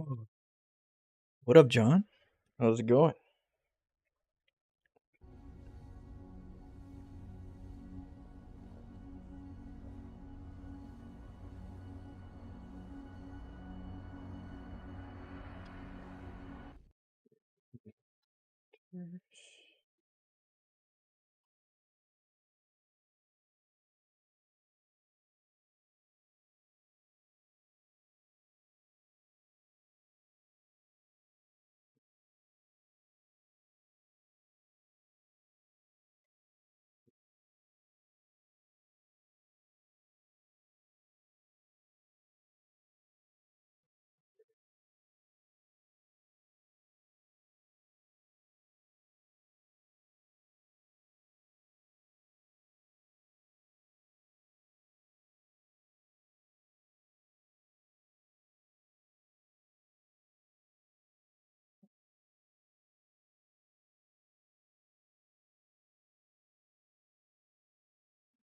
Oh. What up, John? How's it going?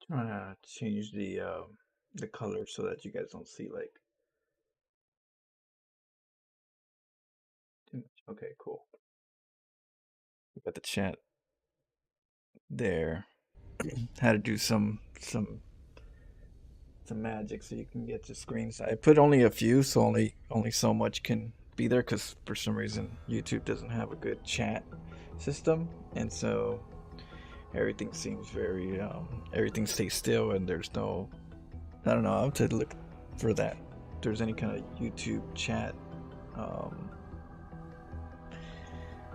Trying to change the color so that you guys don't see like too much. Okay, cool. We got the chat there. How to do some magic so you can get your screens. I put only a few, so only so much can be there because for some reason YouTube doesn't have a good chat system, and so everything seems very everything stays still and there's no. I don't know. I'll have to look for that. If there's any kind of YouTube chat um,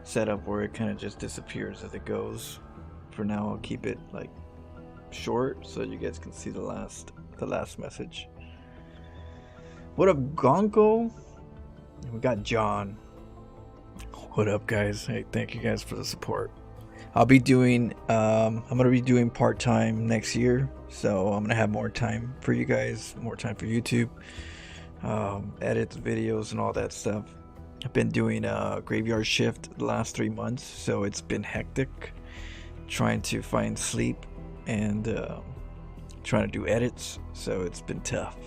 setup where it kind of just disappears as it goes. For now, I'll keep it like short so you guys can see the last message. What up, Gonko? We got John. What up, guys? Hey, thank you guys for the support. I'll be doing I'm gonna be doing part-time next year, so I'm gonna have more time for you guys, more time for YouTube, edit videos and all that stuff. I've been doing a graveyard shift the last 3 months, so it's been hectic trying to find sleep and trying to do edits, so it's been tough.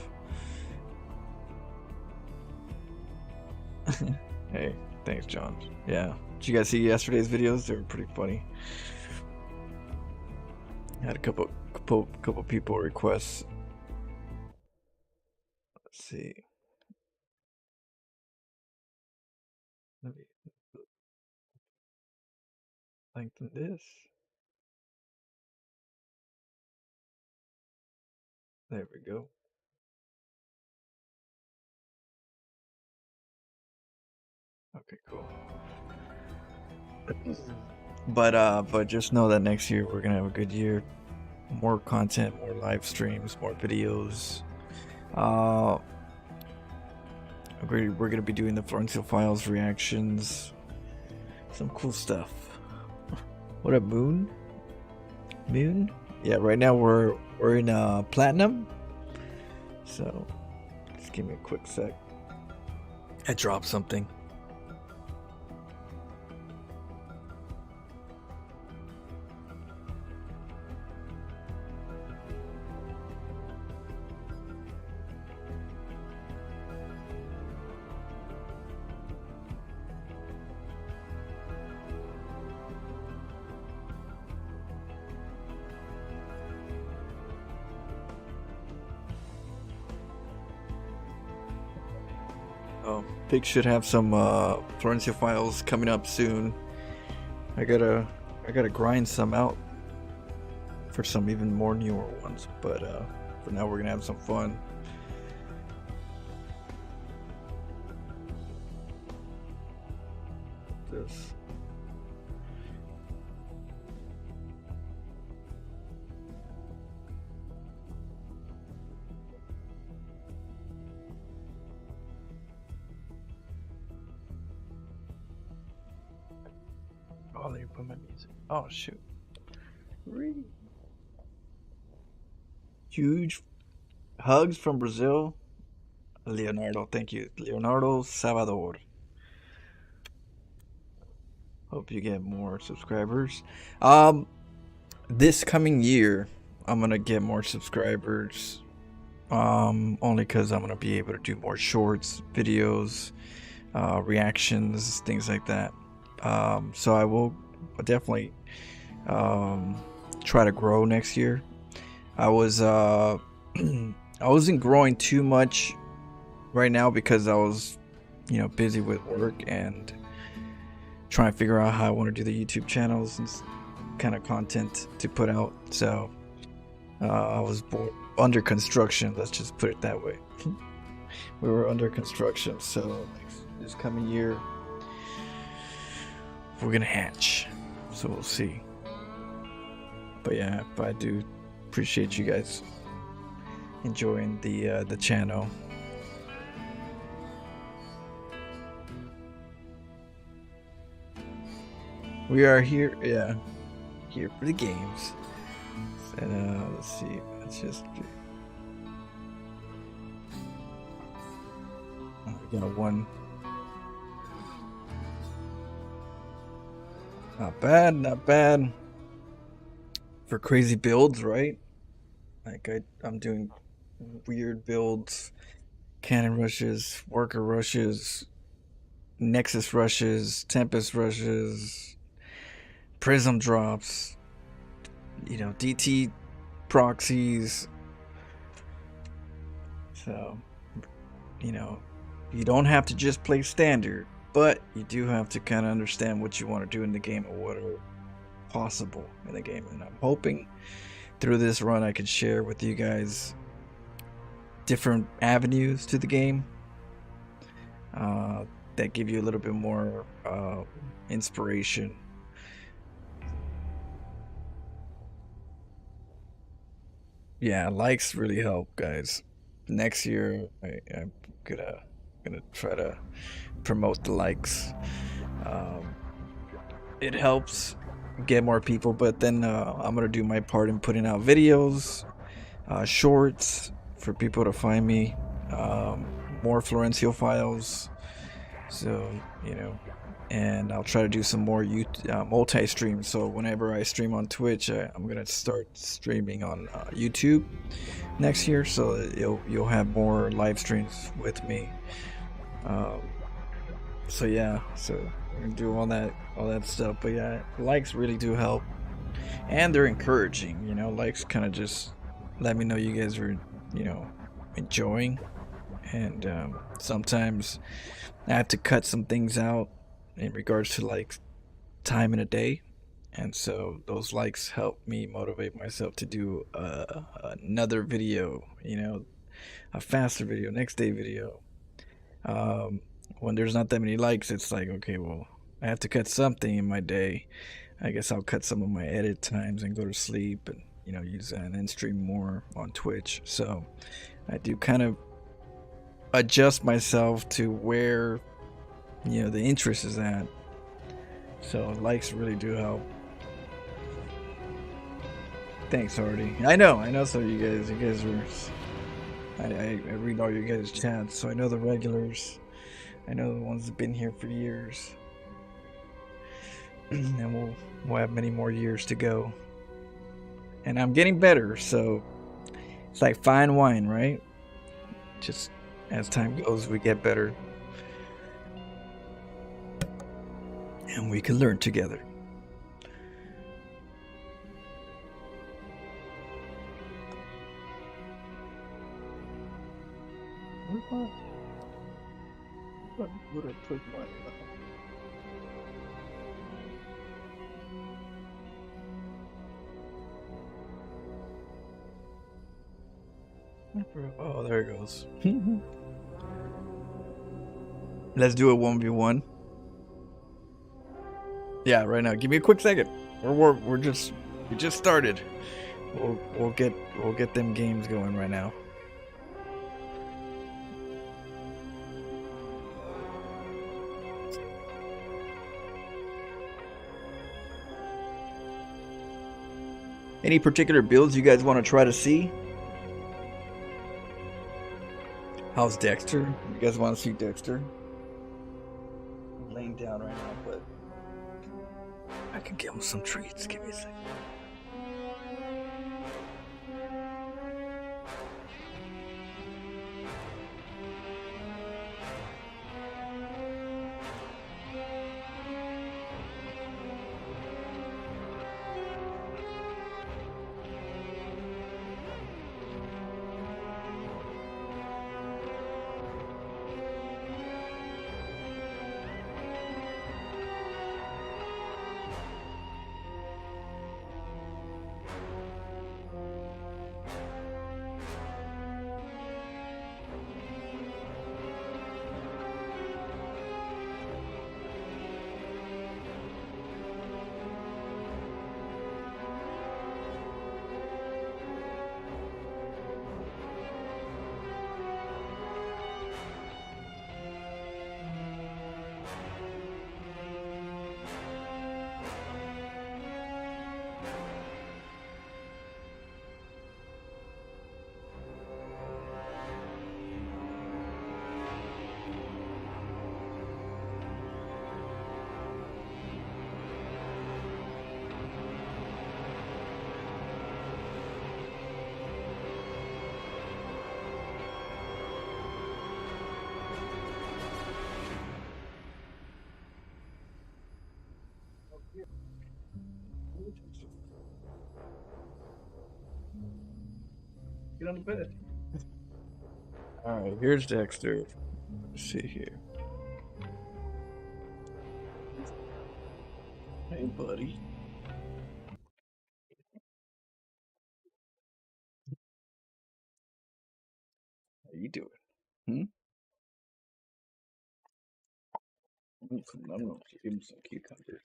Hey, thanks, John. Yeah, did you guys see yesterday's videos? They were pretty funny. I had a couple people requests. Let's see. Let me lengthen this. There we go. Okay, cool. But just know that next year we're gonna have a good year. More content, more live streams, more videos. Uh, we're gonna be doing the Florencio Files reactions. Some cool stuff. What up, Moon? Moon? Yeah, right now we're in Platinum. So just give me a quick sec. I dropped something. Oh, Pig should have some Florencio Files coming up soon. I gotta grind some out for some even more newer ones, but for now we're gonna have some fun. This. Oh, let me put my music. Oh shoot! Really? Huge hugs from Brazil, Leonardo. Thank you, Leonardo Salvador. Hope you get more subscribers. Um, this coming year, I'm gonna get more subscribers. Only because I'm gonna be able to do more shorts, videos. reactions, things like that. So I will definitely try to grow next year. I was I wasn't growing too much right now because I was, busy with work and trying to figure out how I want to do the YouTube channels and kind of content to put out. So I was under construction. Let's just put it that way. We were under construction, so this coming year we're gonna hatch. So we'll see. But yeah, I do appreciate you guys enjoying the channel. We are here, yeah, here for the games. And let's see, let's just. We got one. Not bad, not bad. For crazy builds, right? Like I'm doing weird builds, cannon rushes, worker rushes, nexus rushes, tempest rushes, prism drops, DT proxies. So, you don't have to just play standard, but you do have to kind of understand what you want to do in the game or what are possible in the game. And I'm hoping through this run I can share with you guys different avenues to the game that give you a little bit more inspiration. Yeah, likes really help, guys. Next year I'm gonna try to promote the likes. It helps get more people, but then I'm gonna do my part in putting out videos, shorts for people to find me, more Florencio files. So and I'll try to do some more multi-streams. So whenever I stream on Twitch, I'm gonna start streaming on YouTube next year. So you'll have more live streams with me. So yeah, so we're gonna do all that stuff. But yeah, likes really do help, and they're encouraging. Likes kind of just let me know you guys are enjoying, and sometimes I have to cut some things out in regards to like time in a day, and so those likes help me motivate myself to do another video, a faster video, next day video. When there's not that many likes, it's like, okay, well, I have to cut something in my day. I guess I'll cut some of my edit times and go to sleep and use that and then stream more on Twitch. So I do kind of adjust myself to where the interest is at. So likes really do help. Thanks, Hardy. I know. So you guys are. I read all your guys' chats, so I know the regulars. I know the ones that've been here for years, and we'll have many more years to go. And I'm getting better, so it's like fine wine, right? Just as time goes, we get better. And we can learn together. What would I put my Oh, there it goes. Let's do a 1v1. Yeah, right now. Give me a quick second. We just started. We'll get them games going right now. Any particular builds you guys want to try to see? How's Dexter? You guys want to see Dexter? I'm laying down right now, but I can give him some treats. Give me a second. Get on the bed. All right, here's Dexter. Let's see here. Hey, buddy. How you doing? Hmm? I'm gonna give him some cucumbers.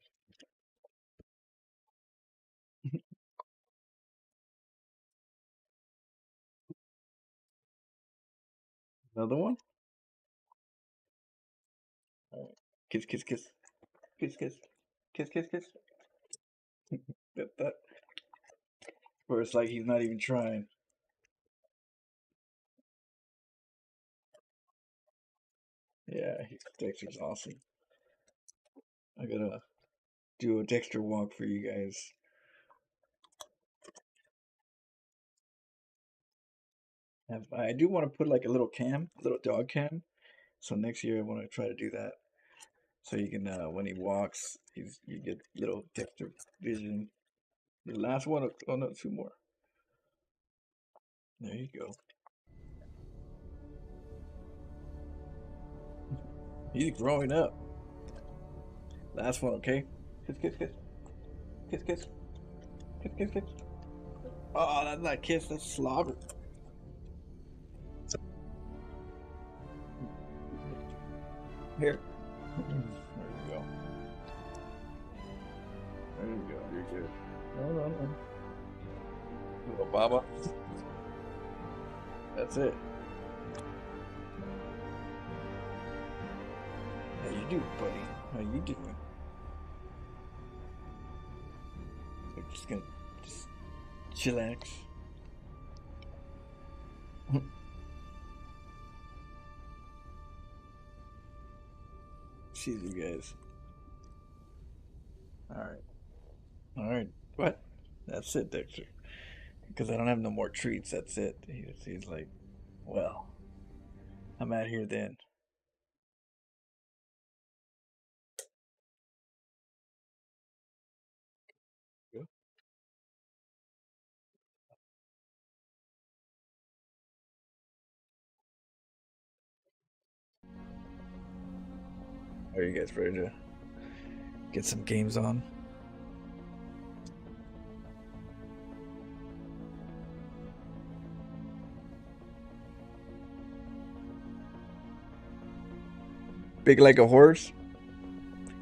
Another one? All right. Kiss, kiss, kiss. Kiss, kiss. Kiss, kiss, kiss. That. Where it's like he's not even trying. Yeah, Dexter's awesome. I gotta do a Dexter walk for you guys. I do want to put like a little cam, a little dog cam. So next year I want to try to do that. So you can, when he walks, you get little Dexter vision. The last one, oh no, two more. There you go. He's growing up. Last one, okay? Kiss, kiss, kiss. Kiss, kiss. Kiss, kiss, kiss. Oh, that's not kiss, that's slobber. Here. There you go. There you go. You're good. No. Little Baba. That's it. How you doing, buddy? How you doing? I'm just gonna chillax. See you guys. Alright. What? That's it, Dexter. Because I don't have no more treats. That's it. He's like, well, I'm out here then. Yeah. Are you guys ready to get some games on? Big like a horse.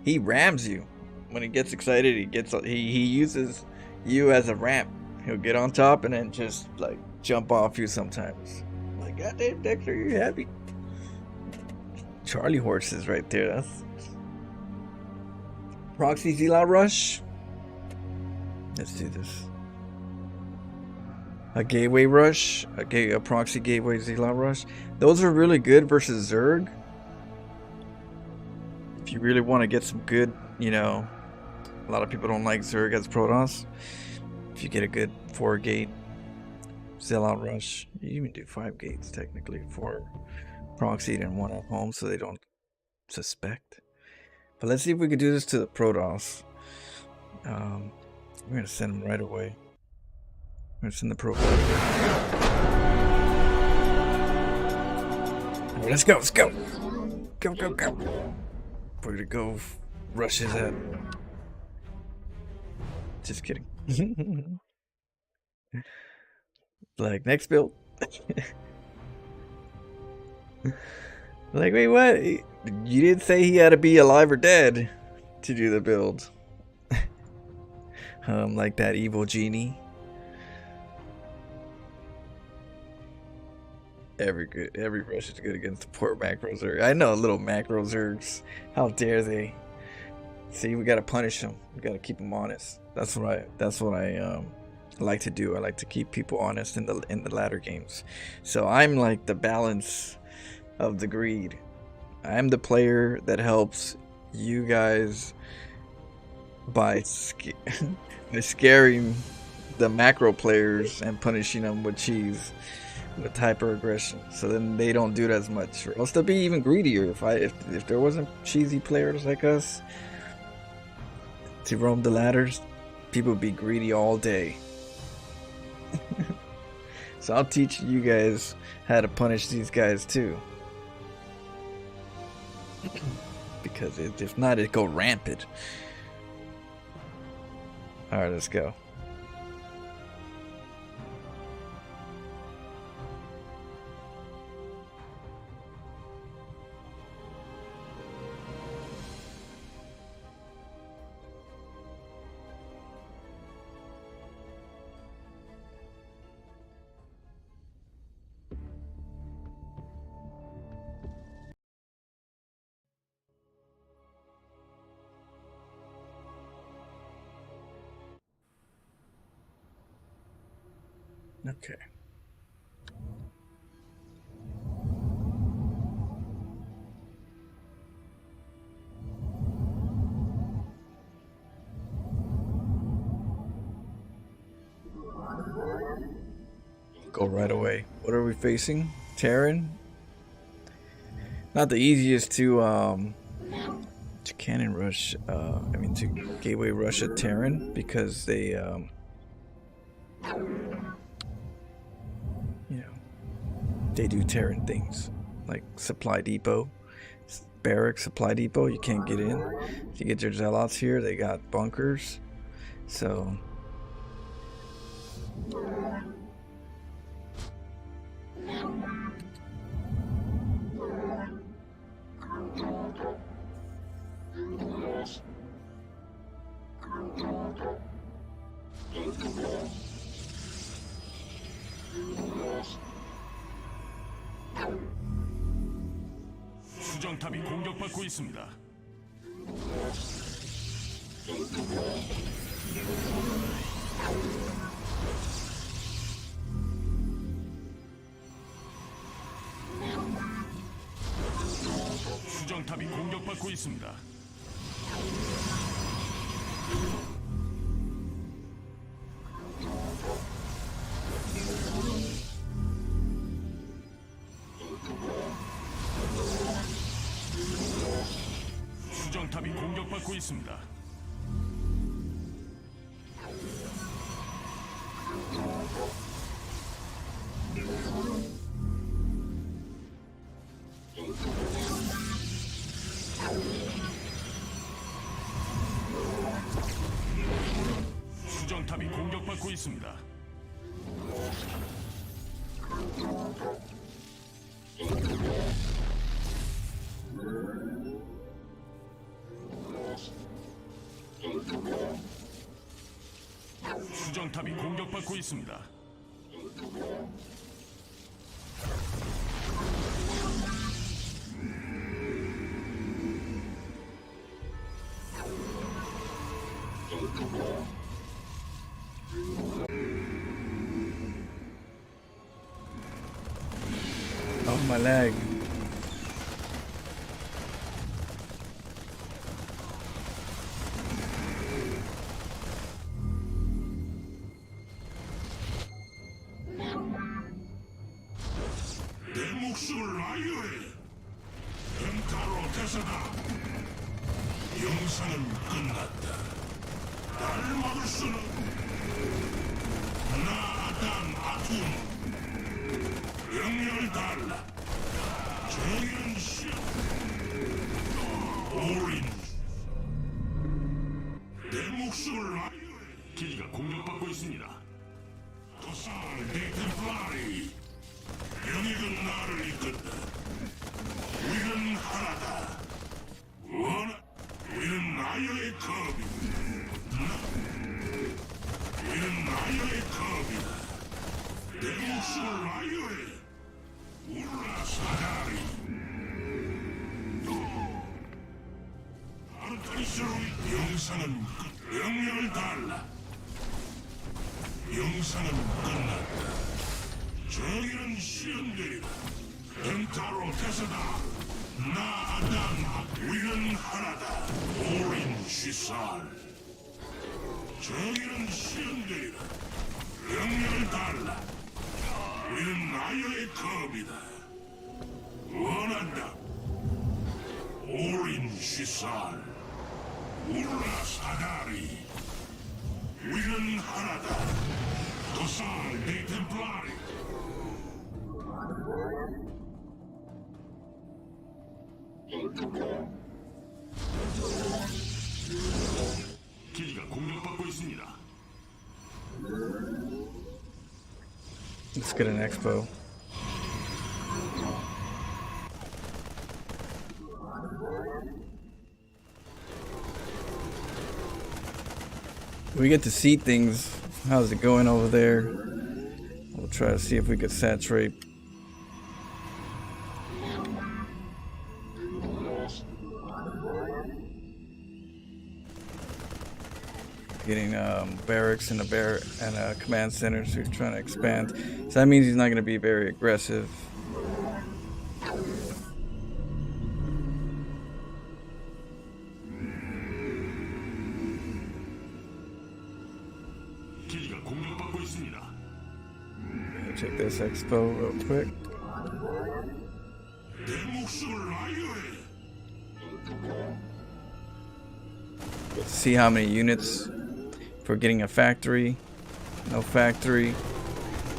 He rams you. When he gets excited, he uses you as a ramp. He'll get on top and then just like jump off you sometimes. Like, goddamn, Dexter, you're happy. Charlie horses right there. That's Proxy Zealot Rush. Let's do this. A Gateway Rush, a Proxy Gateway Zealot Rush. Those are really good versus Zerg. If you really want to get some good, a lot of people don't like Zerg as Protoss. If you get a good 4-gate Zealot Rush, you even do 5 gates technically, 4 proxied and 1 at home so they don't suspect. But let's see if we can do this to the Protoss. We're gonna send them right away. We're gonna send the Protoss. Right, let's go. Go. We're gonna go rush his head. Just kidding. Like, next build. Like, wait, what? You didn't say he had to be alive or dead to do the build. Like that evil genie. Every rush is good against the poor macro Zerg. I know little macro Zergs. How dare they? See, we gotta punish them. We gotta keep them honest. That's what I like to do. I like to keep people honest in the latter games. So I'm like the balance of the greed. I'm the player that helps you guys by scaring the macro players and punishing them with cheese, with hyper aggression. So then they don't do it as much, or else they'll be even greedier. If there wasn't cheesy players like us to roam the ladders, people would be greedy all day. So I'll teach you guys how to punish these guys too. Because if not, it'd go rampant. Alright, let's go. Okay. Go right away. What are we facing? Terran? Not the easiest to cannon rush. To gateway rush a Terran because they they do Terran things like supply depot, barrack supply depot. You can't get in. If you get your zealots here, they got bunkers. So 수정탑이 공격받고 있습니다. 수정탑이 공격받고 있습니다. 수정탑이 공격받고 있습니다. 수정탑이 공격받고 있습니다. 수정탑이 공격받고 있습니다. oh my leg. 내 목숨을 아유해. 펜타로테스다. 영상은 끝났다. 나를 막을 수는 나단 아툼. 명령을 달라. 정의는 시험. 오린. 내 목숨을 아유해. 기지가 공격받고 있습니다. 도살 내 템플라리. 영익은 나를 이끈다. 우리는 하나다. 우리는 나여의 겁이다. 우리는 나여의 겁이다. 내 목숨을 나여해. 울라 사다리. 아르타니스로이 영상은 끝. 명령을 달라. 영상은 끝났다. 정의는 실현되리라. 펜타로테스다. 나아단 우리는 하나다. 오린 시살. 정의는 실현되리라. 명령을 달라. 우리는 나여의 겁이다. 원한다. 오린 시살. 울라 사다리. 우리는 하나다. Cos'hai dei Templari? 기지가 공격받고 있습니다. Let's get an expo. We get to see things. How's it going over there? We'll try to see if we could saturate. Getting barracks and a command center, so he's trying to expand. So that means he's not going to be very aggressive. 기지가 공격받고 있습니다. Check this expo real quick. 내 목숨을 아유해. See how many units for getting a factory. No factory.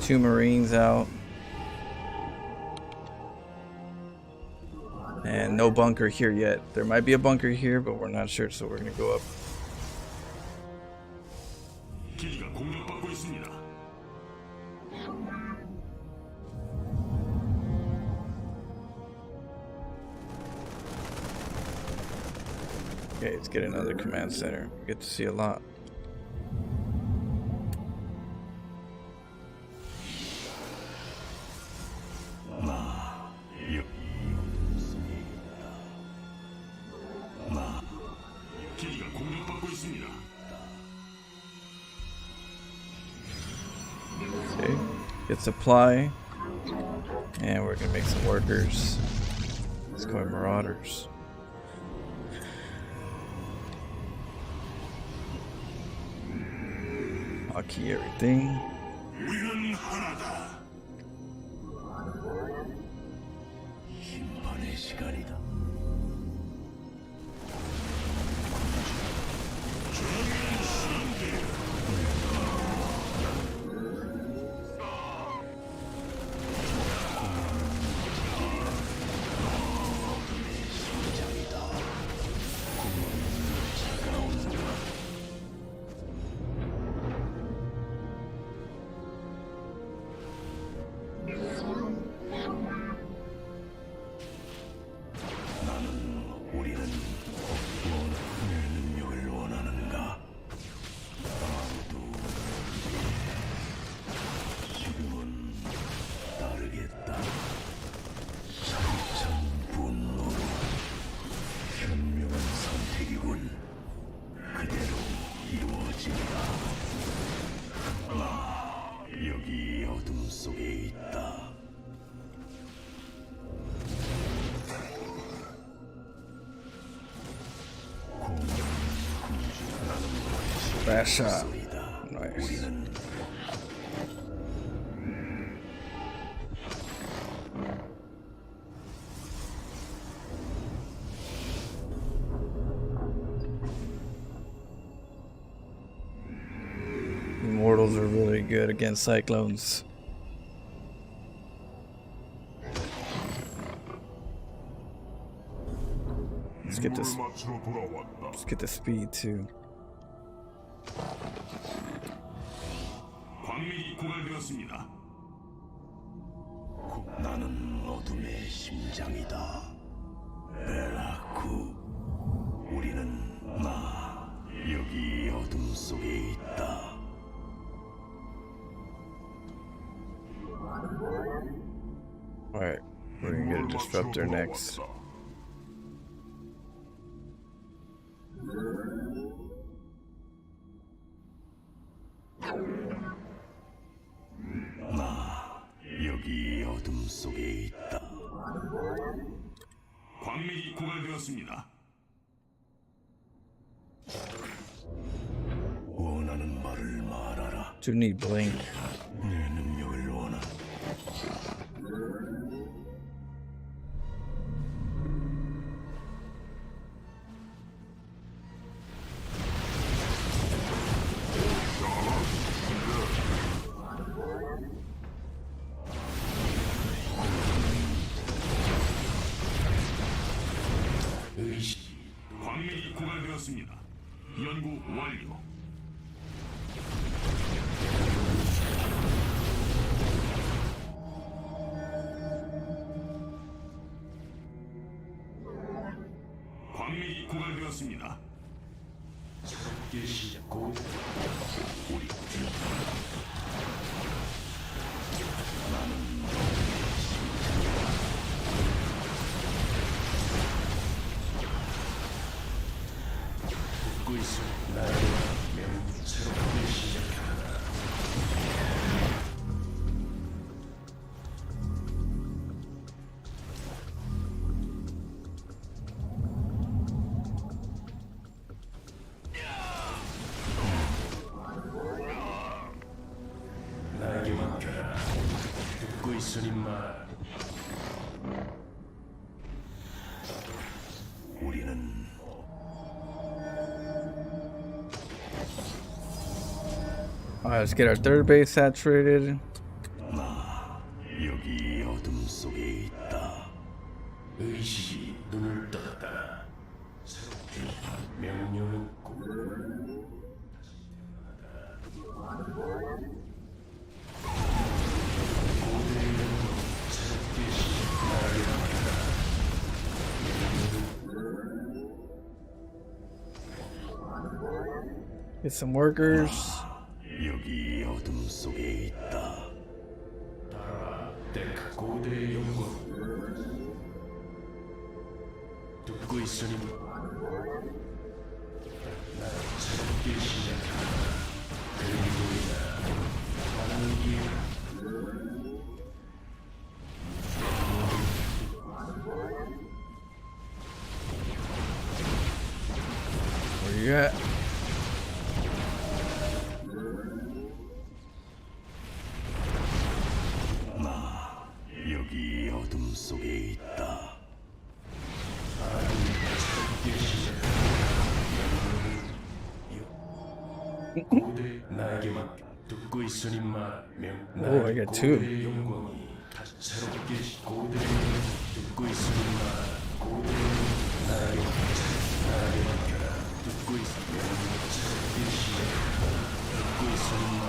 2 Marines out. And no bunker here yet. There might be a bunker here, but we're not sure, so we're gonna go up. 기지가 공격받고 있습니다. Okay, let's get another command center. We get to see a lot. 기지가 공격받고 있습니다. Okay, get supply. And we're gonna make some workers. Let's go marauders. I'll key everything. 우리는 하나다. 심판의 시간이다. Fast shot. Nice. Immortals are really good against cyclones. Let's get this. 마치러 돌아왔다. Let's get the speed too. 광맥이 고갈되었습니다. 나는 어둠의 심장이다. 벨라쿠. 우리는 여기 어둠 속에 있다. Alright, we're gonna get a disruptor next. 여기 어둠 속에 있다. 광맥이 고갈되었습니다. 원하는 말을 말하라. Do need blink. 내 능력을 원한다. 완료되었습니다. 연구 완료. 광맥이 고갈되었습니다. 새롭게 시작고 우리 듣고 있어. 나의 명 새롭게 시작한다. 나에게 맡겨라. 듣고 있으니 말. 우리는 Alright, let's get our third base saturated. 여기 어둠 속에 있다. 의식이 눈을 떴다. 새롭게 명령은 꼭 Get some workers. 여기 어둠 속에 있다. 데크 고대의 영광. 듣고 있으니 나 새롭게 시작한다. 그리고이다. 하나님 Where you at? 여기 어둠 속에 있다. 고대 나에게만 듣고 있으니 말명. Oh, I got two. 고대의 영광이 다시 새롭게 고대 듣고 있으니 말. 고대 나에게 맡겨라. 듣고 있으니 새롭게 시작한다. 듣고 있으니 말.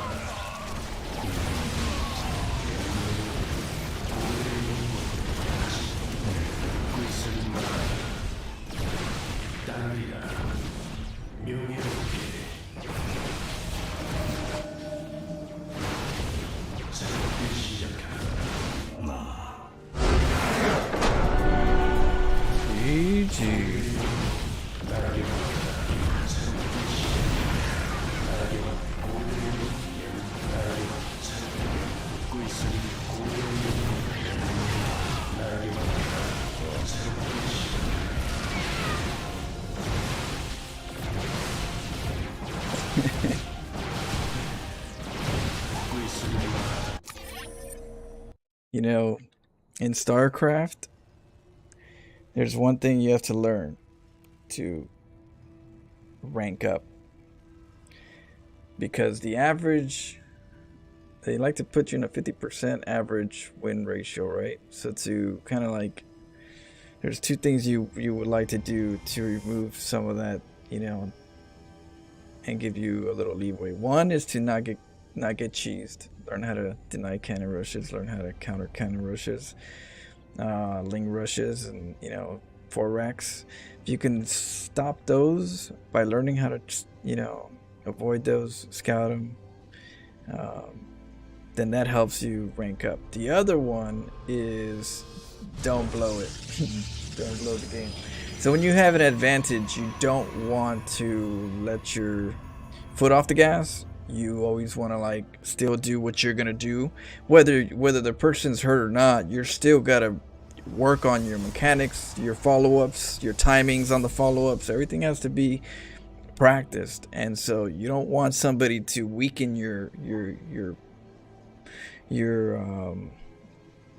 땅이라 명예롭게 새롭게 시작한다. GG. You know, in Starcraft, there's one thing you have to learn to rank up. Because the average, they like to put you in a 50% average win ratio, right? So to kind of like, there's two things you would like to do to remove some of that, you know, and give you a little leeway. One is to not get cheesed. Learn how to deny cannon rushes, learn how to counter cannon rushes, ling rushes, and, you know, 4-racks. If you can stop those by learning how to, you know, avoid those, scout them, then that helps you rank up. The other one is don't blow it. Don't blow the game. So when you have an advantage, you don't want to let your foot off the gas. You always want to like still do what you're gonna do, whether the person's hurt or not. You're still gotta work on your mechanics, your follow-ups, your timings on the follow-ups. Everything has to be practiced, and so you don't want somebody to weaken your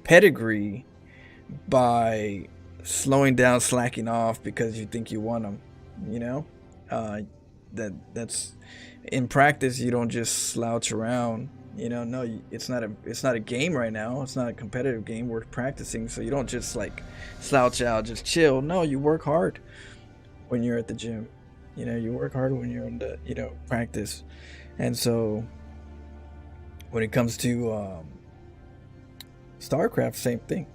pedigree by slowing down, slacking off because you think you want them. You know, that's in practice. You don't just slouch around. You know, no, it's not a game right now. It's not a competitive game. We're practicing, so you don't just like slouch out, just chill. No, you work hard when you're at the gym. You know, you work hard when you're in the practice. And so when it comes to Starcraft, same thing.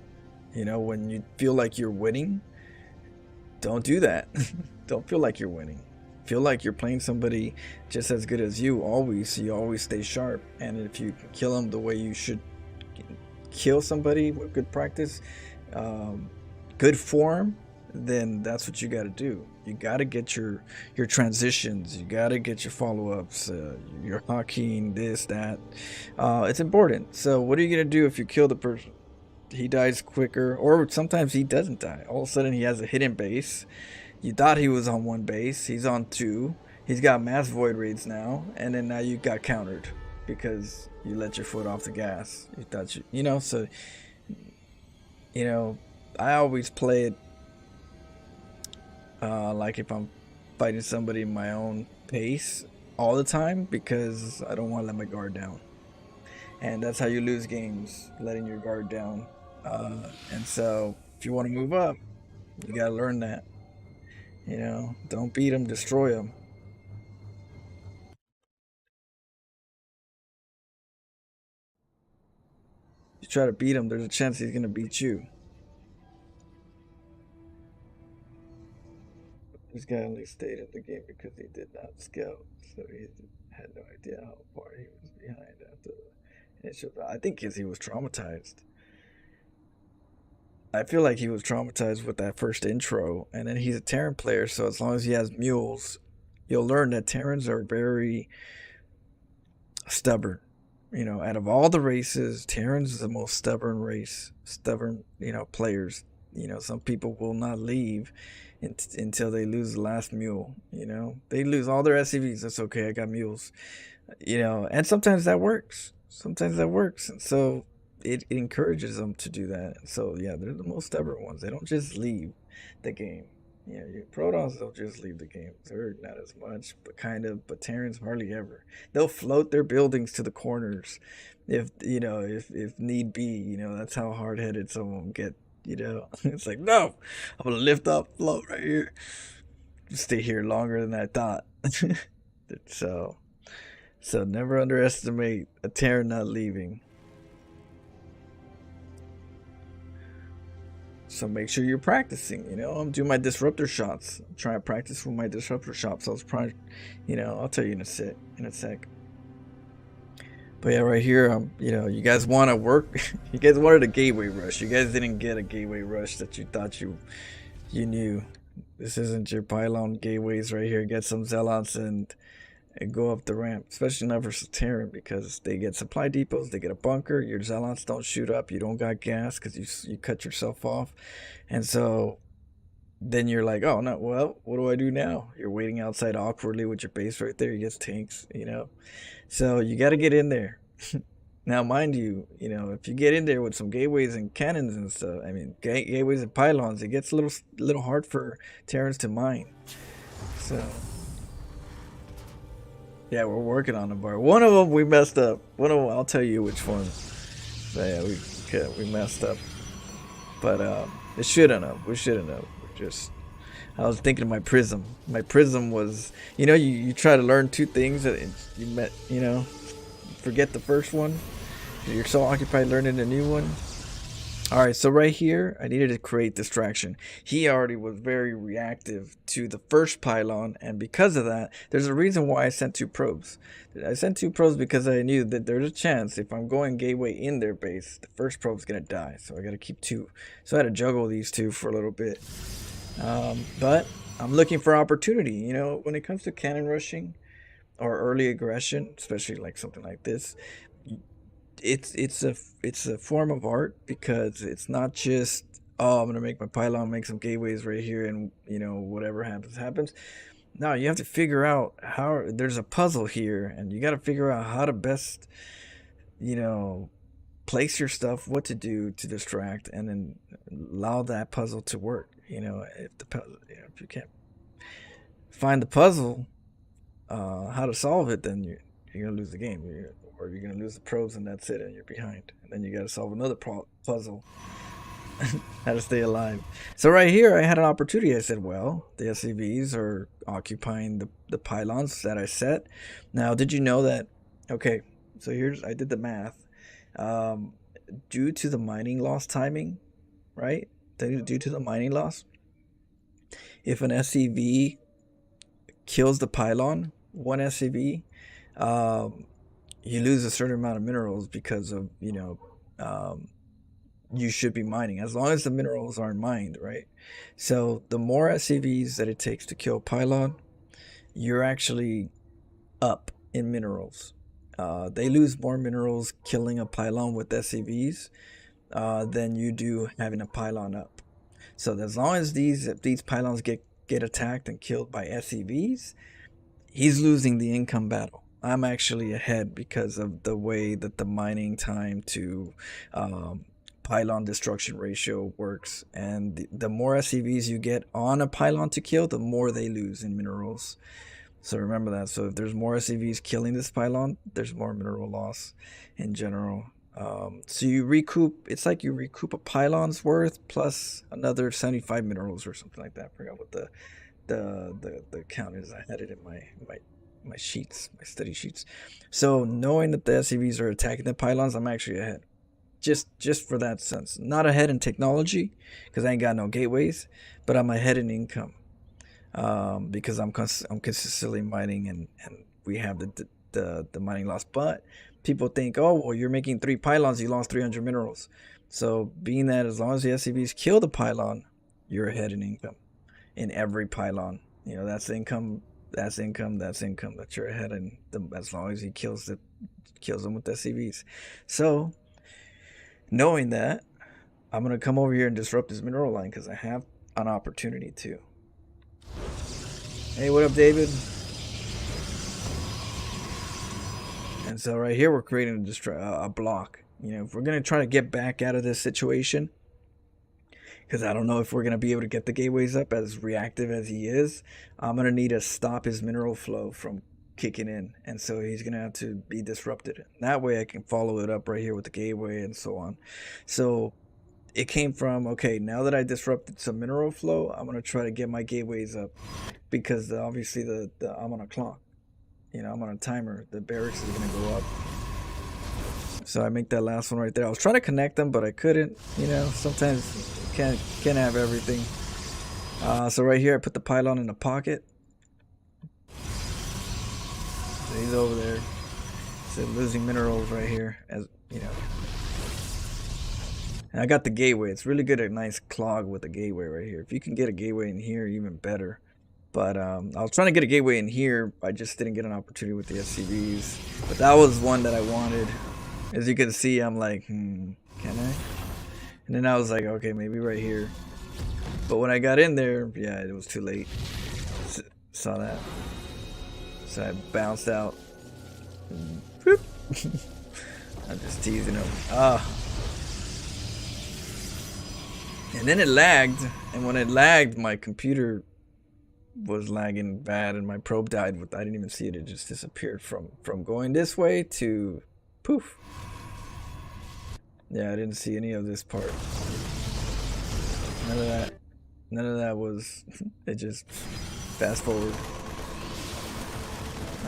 You know, when you feel like you're winning, don't do that. Don't feel like you're winning. Feel like you're playing somebody just as good as you always. So you always stay sharp. And if you kill them the way you should kill somebody with good practice, um, good form, then that's what you got to do. You got to get your transitions. You got to get your follow ups. Your hawking, this, that. It's important. So what are you gonna do if you kill the person? He dies quicker, or sometimes he doesn't die. All of a sudden, he has a hidden base. You thought he was on one base. He's on two. He's got mass void raids now, and then now you got countered because you let your foot off the gas. You thought you know. So you know, I always play it like if I'm fighting somebody in my own pace all the time because I don't want to let my guard down. And that's how you lose games, letting your guard down. And so, if you want to move up, you gotta learn that. You know, don't beat them, destroy them. You try to beat him, there's a chance he's gonna beat you. This guy only stayed in the game because he did not scout, so he had no idea how far he was behind after the initial. I think because he was traumatized. I feel like he was traumatized with that first intro, and then he's a Terran player, so as long as he has mules, you'll learn that Terrans are very stubborn. You know, out of all the races, Terrans is the most stubborn race. Stubborn, players. You know, some people will not leave until they lose the last mule. You know, they lose all their SCVs. That's okay. I got mules. You know, and sometimes that works. Sometimes that works, and so it encourages them to do that. So yeah, they're the most stubborn ones. They don't just leave the game. Yeah, your Protoss don't just leave the game. They're not as much, but kind of. But Terrans hardly ever. They'll float their buildings to the corners, if if need be. You know, that's how hard headed some of them get. You know, it's like no, I'm gonna lift up, float right here. Stay here longer than I thought. so, so never underestimate a Terran not leaving. So make sure you're practicing. You know, I'm doing my disruptor shots. I'm trying to practice with my disruptor shots. I was probably, I'll tell you in a sec. But yeah, right here, you guys want to work. You guys wanted a gateway rush. You guys didn't get a gateway rush that you thought you knew. This isn't your pylon gateways right here. Get some zealots and go up the ramp, especially not versus Terran because they get supply depots, they get a bunker. Your zealots don't shoot up. You don't got gas because you cut yourself off, and so then you're like, oh no, well, what do I do now? You're waiting outside awkwardly with your base right there. You get tanks, so you got to get in there. Now, mind you, if you get in there with some gateways and cannons and stuff, I mean, gateways and pylons, it gets a little hard for Terrans to mine. So. Yeah, we're working on the bar. One of them we messed up. One of them, I'll tell you which one. So yeah, we messed up. But it shouldn't have. We shouldn't have. I was thinking of my prism. My prism was, you try to learn two things that forget the first one. You're so occupied learning a new one. Alright, so right here, I needed to create distraction. He already was very reactive to the first pylon, and because of that, there's a reason why I sent two probes. I sent two probes because I knew that there's a chance if I'm going gateway in their base, the first probe's gonna die, so I gotta keep two. So I had to juggle these two for a little bit. But I'm looking for opportunity, when it comes to cannon rushing or early aggression, especially like something like this. It's a form of art because it's not just I'm gonna make my pylon, make some gateways right here, and whatever happens. No, you have to figure out how. There's a puzzle here, and you got to figure out how to best place your stuff, what to do to distract, and then allow that puzzle to work. If you can't find the puzzle, how to solve it, then you're gonna lose the game. Or you're gonna lose the probes and that's it, and you're behind. And then you gotta solve another puzzle How to stay alive. So right here, I had an opportunity. I said, well, the SCVs are occupying the pylons that I set. Now, did you know that? Okay, so I did the math. Um, Due to the mining loss timing, right? Due to the mining loss, if an SCV kills the pylon, one SCV, um, you lose a certain amount of minerals because of, you should be mining as long as the minerals aren't mined, right? So the more SCVs that it takes to kill pylon, you're actually up in minerals. They lose more minerals killing a pylon with SCVs than you do having a pylon up. So as long as these pylons get attacked and killed by SCVs, he's losing the income battle. I'm actually ahead because of the way that the mining time to pylon destruction ratio works. And the more SCVs you get on a pylon to kill, the more they lose in minerals. So remember that. So if there's more SCVs killing this pylon, there's more mineral loss in general. So you recoup. It's like you recoup a pylon's worth plus another 75 minerals or something like that. I forgot what the count is. I had it in my sheets, my study sheets. So knowing that the SCVs are attacking the pylons, I'm actually ahead. Just for that sense, not ahead in technology because I ain't got no gateways, but I'm ahead in income because I'm consistently mining and we have the mining loss. But people think, oh well, you're making 3 pylons, you lost 300 minerals. So being that as long as the SCVs kill the pylon, you're ahead in income in every pylon. That's income. That's income. That's income that you're ahead in as long as he kills them with SCVs. So knowing that, I'm going to come over here and disrupt this mineral line because I have an opportunity to. Hey, what up, David? And so right here, we're creating a block. If we're going to try to get back out of this situation, because I don't know if we're going to be able to get the gateways up as reactive as he is, I'm going to need to stop his mineral flow from kicking in, and so he's gonna have to be disrupted. That way I can follow it up right here with the gateway and so on. So it came from, okay, now that I disrupted some mineral flow, I'm gonna try to get my gateways up because obviously the I'm on a clock, I'm on a timer. The barracks is gonna go up. So I make that last one right there. I was trying to connect them, but I couldn't. Sometimes you can't have everything. So right here I put the pylon in the pocket. He's over there. So losing minerals right here, as you know. And I got the gateway. It's really good at nice clog with the gateway right here. If you can get a gateway in here, even better. But I was trying to get a gateway in here. I just didn't get an opportunity with the SCVs. But that was one that I wanted. As you can see, I'm like, can I? And then I was like, okay, maybe right here. But when I got in there, yeah, it was too late. Saw that. So I bounced out. I'm just teasing him. And then it lagged. And when it lagged, my computer was lagging bad and my probe died. I didn't even see it. It just disappeared from going this way to poof. Yeah, I didn't see any of this part. None of that was. It just fast forward.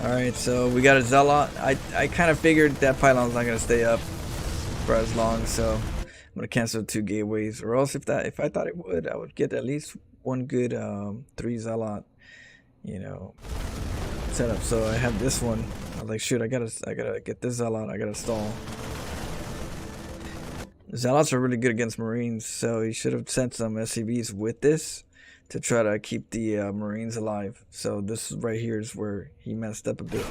Alright, so we got a Zealot. I kind of figured that pylon's not going to stay up for as long, so I'm going to cancel 2 gateways. Or else if I thought it would, I would get at least one good 3 Zealot, setup. So I have this one. I was like, shoot, I gotta get this Zealot. I gotta stall. Zealots are really good against Marines, so he should have sent some SCVs with this to try to keep the Marines alive. So this right here is where he messed up a bit.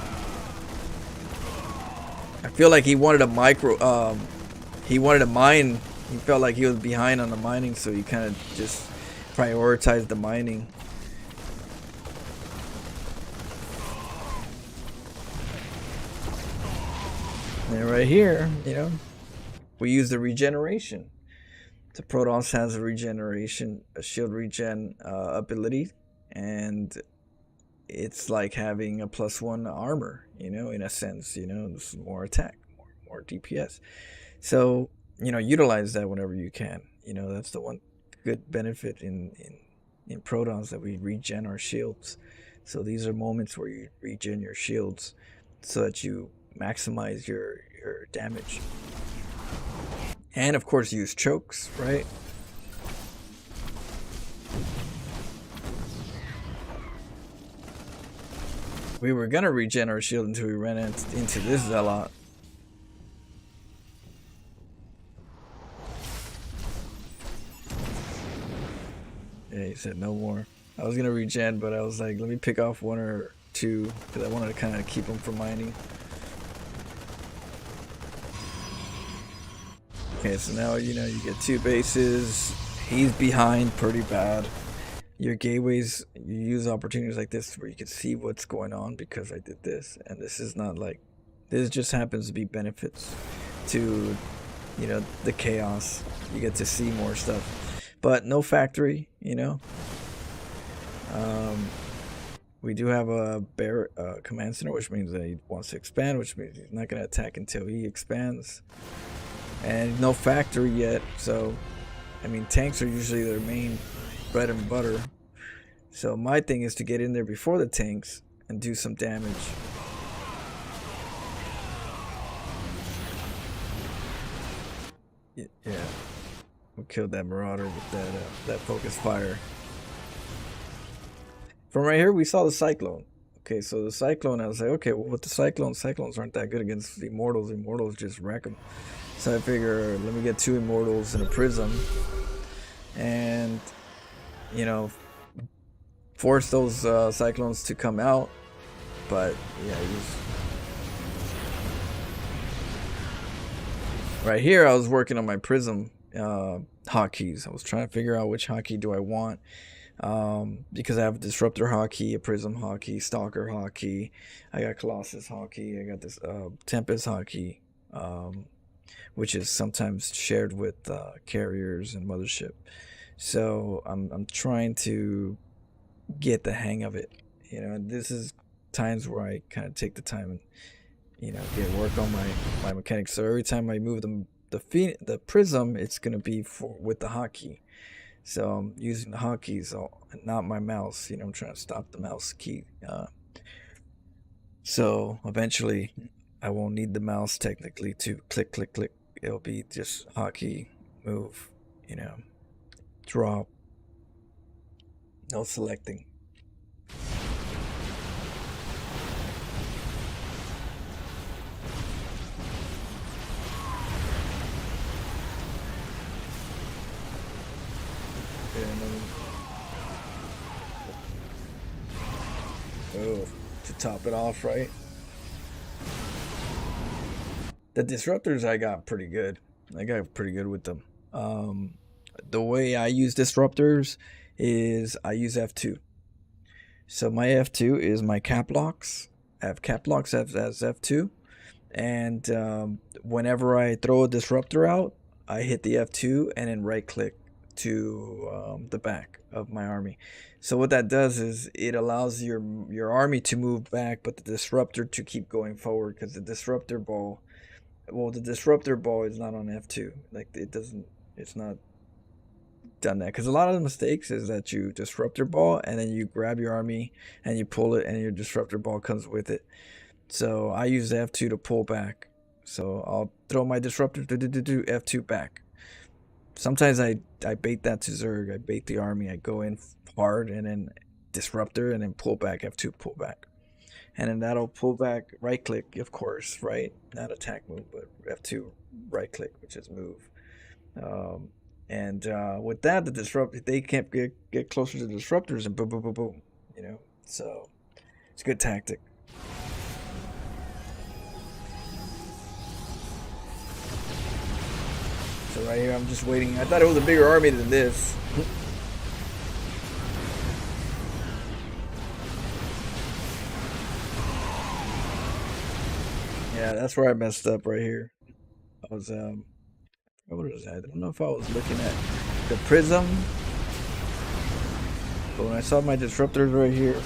I feel like he wanted a he wanted to mine. He felt like he was behind on the mining, so he kind of just prioritized the mining. And right here, we use the regeneration. The Protoss has a shield regen ability, and it's like having a +1 armor, in a sense, more attack, more DPS. So, utilize that whenever you can. You know, that's the one good benefit in Protoss, that we regen our shields. So these are moments where you regen your shields so that you maximize your damage. And of course use chokes, right? We were gonna regen our shield until we ran into this Zealot. Yeah, he said no more. I was gonna regen, but I was like, let me pick off one or two because I wanted to kind of keep them from mining. Okay, so now you know you get 2 bases. He's behind pretty bad. Your gateways, you use opportunities like this where you can see what's going on because I did this, and this is not like, this just happens to be benefits to, you know, the chaos. You get to see more stuff, but no factory, you know. We do have a bear command center, which means that he wants to expand, which means he's not going to attack until he expands. And no factory yet, so I mean tanks are usually their main bread and butter. So my thing is to get in there before the tanks and do some damage. Yeah, we killed that marauder with that focus fire. From right here, we saw the Cyclone. Okay, so the Cyclone, I was like, okay, well, with the Cyclones aren't that good against the Immortals. Immortals just wreck them. So I figure, let me get 2 Immortals and a Prism. And, you know, force those Cyclones to come out. But, yeah, right here, I was working on my Prism hotkeys. I was trying to figure out which hotkey do I want. Because I have a Disruptor hotkey, a Prism hotkey, Stalker hotkey, I got Colossus hotkey, I got this Tempest hotkey, which is sometimes shared with carriers and Mothership. So I'm trying to get the hang of it. You know, this is times where I kind of take the time and, you know, get work on my mechanics. So every time I move the Prism, it's gonna be with the hotkey. So I'm using the hotkeys, not my mouse. You know, I'm trying to stop the mouse key. So eventually, I won't need the mouse technically to click, click, click. It'll be just hotkey, move, you know, drop. No selecting. Oh, to top it off, right? The disruptors I got pretty good. I got pretty good with them. The way I use disruptors is I use F2. So my F2 is my cap locks. I have cap locks as F2. And whenever I throw a disruptor out, I hit the F2 and then right click to the back of my army. So what that does is it allows your army to move back, but the disruptor to keep going forward, because the disruptor ball is not on F2. Like it's not done that, because a lot of the mistakes is that you disruptor ball and then you grab your army and you pull it and your disruptor ball comes with it. So I use F2 to pull back. So I'll throw my disruptor F2 back. Sometimes I bait that to Zerg. I bait the army. I go in hard and then disruptor and then pull back, F2 pull back. And then that'll pull back, right click, of course, right? Not attack move, but F2 right click, which is move. With that, the disruptor, they can't get closer to the disruptors and boom, boom, boom, boom. You know, so it's a good tactic. So right here, I'm just waiting. I thought it was a bigger army than this. Yeah, that's where I messed up right here. I was what was that? I don't know if I was looking at the Prism, but when I saw my disruptors right here,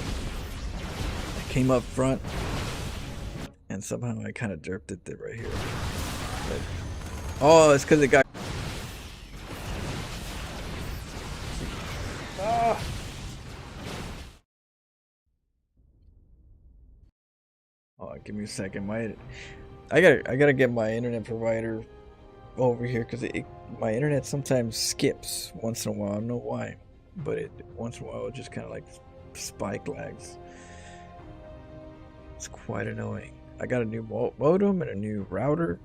I came up front, and somehow I kind of derped it right here. But, oh, it's because it got. Give me a second. I gotta get my internet provider over here because my internet sometimes skips once in a while. I don't know why, but once in a while it just kind of like spike lags. It's quite annoying. I got a new modem and a new router,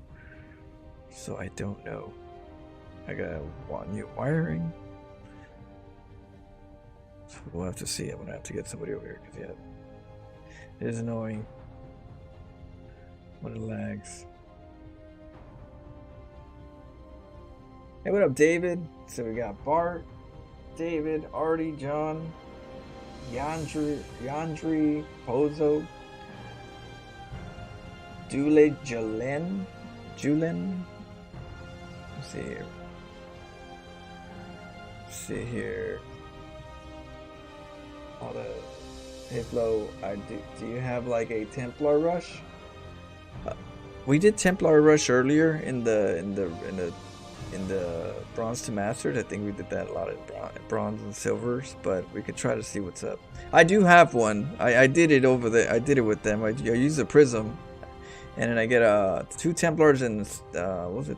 so I don't know. I got new wiring. So we'll have to see. I'm gonna have to get somebody over here because it is annoying when it lags. Hey, what up, David? So we got Bart, David, Artie, John, Yandri, Pozo, Dule, Julen. Let's see here. All the hey Flo, do you have like a Templar rush? We did Templar rush earlier in the bronze to masters. I think we did that a lot of bronze and silvers, but we could try to see what's up. I do have one. I did it over there. I did it with them. I use a prism, and then I get 2 Templars and what was it?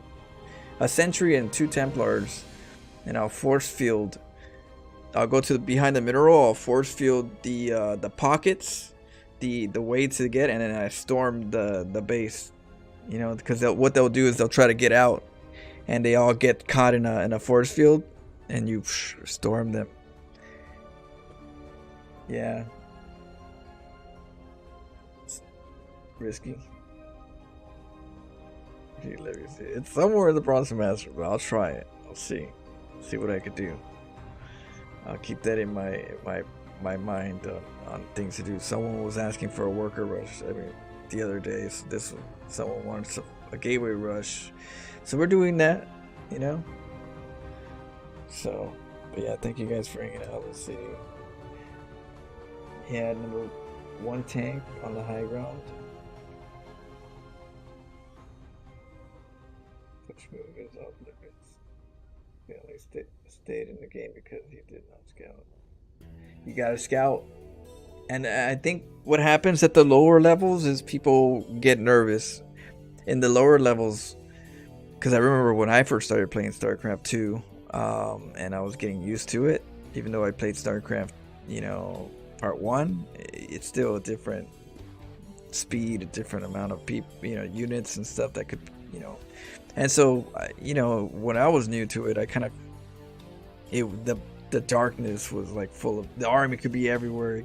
A sentry and 2 Templars, and I'll force field. I'll go to behind the mineral. I'll force field the pockets, the way to get, and then I storm the base. You know, because what they'll do is they'll try to get out, and they all get caught in a force field, and you storm them. Yeah, it's risky. It's somewhere in the Bronze Master, but I'll try it. I'll see what I could do. I'll keep that in my mind on things to do. Someone was asking for a worker rush. I mean, the other day, so someone wants a gateway rush, so we're doing that, you know. So, but yeah, thank you guys for hanging out. Let's see. He had number 1 tank on the high ground. Which move is off limits. He only stayed in the game because he did not scout. You gotta scout. And I think what happens at the lower levels is people get nervous. In the lower levels, because I remember when I first started playing Starcraft 2, and I was getting used to it, even though I played Starcraft, you know, part 1, it's still a different speed, a different amount of people, you know, units and stuff that could, you know. And so, you know, when I was new to it, I kind of, the darkness was like full of, the army could be everywhere.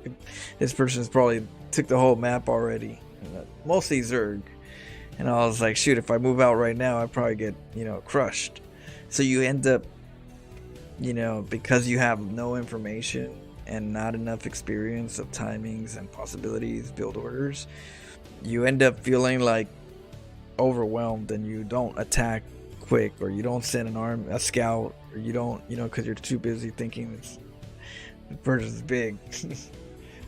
This person's probably took the whole map already, mostly Zerg. And I was like, shoot, if I move out right now, I'd probably get, you know, crushed. So you end up, you know, because you have no information and not enough experience of timings and possibilities, build orders, you end up feeling like overwhelmed, and you don't attack quick, or you don't send a scout, or you don't, you know, because you're too busy thinking the person's big.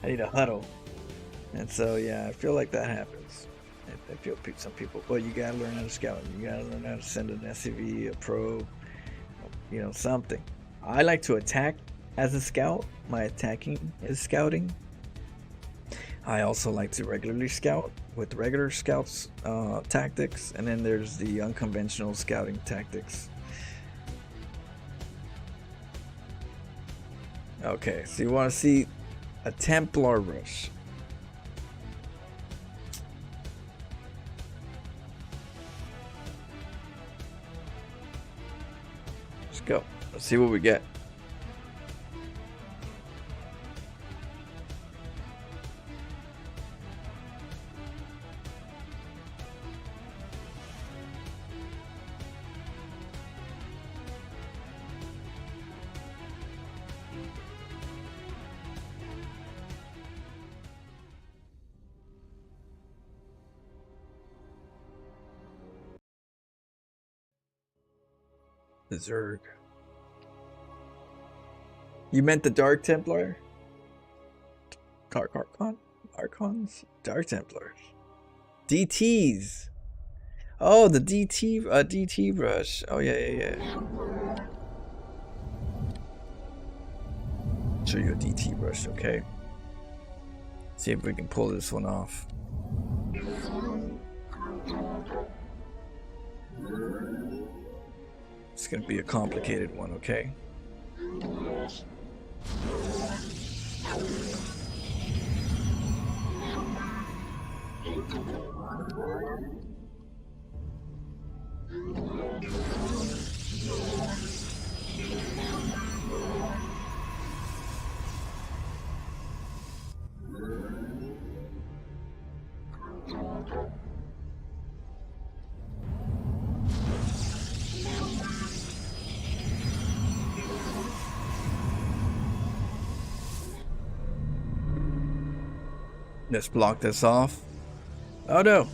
I need a huddle. And so, yeah, I feel like that happens. I feel some people, but you gotta learn how to scout. You gotta learn how to send an SCV, a probe, you know, something. I like to attack as a scout. My attacking is scouting. I also like to regularly scout with regular scouts tactics, and then there's the unconventional scouting tactics. Okay, so you want to see a Templar rush. Let's go. Let's see what we get. The Zerg. You meant the Dark Templar? Archons? Dark Templars. DTs. Oh, the DT rush. Oh yeah. Show you a DT rush, okay? See if we can pull this one off. It's gonna be a complicated one, okay? Let's block this off. Oh no!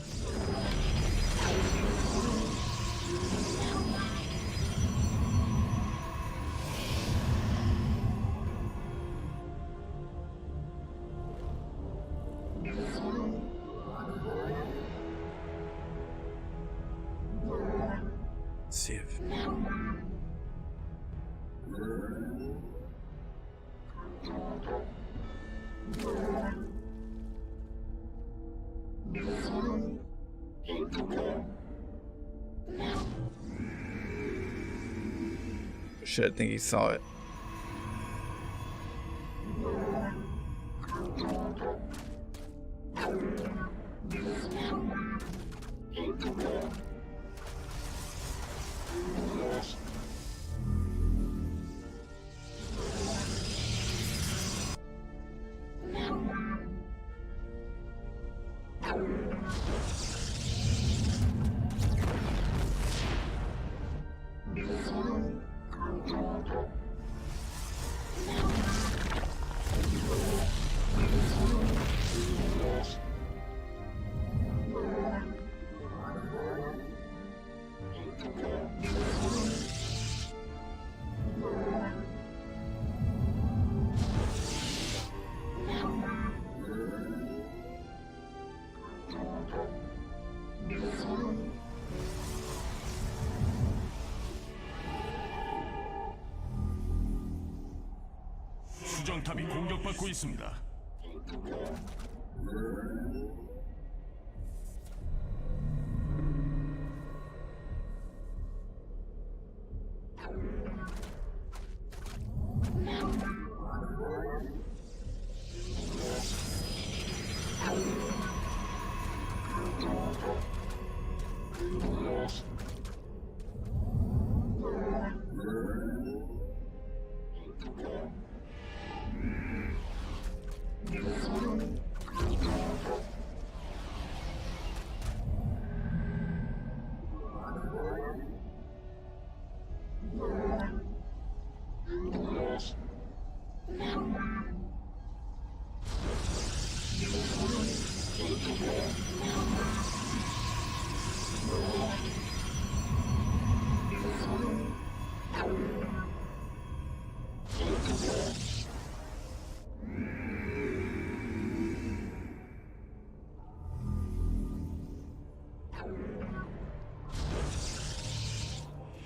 Civ. Shit, I think he saw it. 수정탑이 공격받고 있습니다.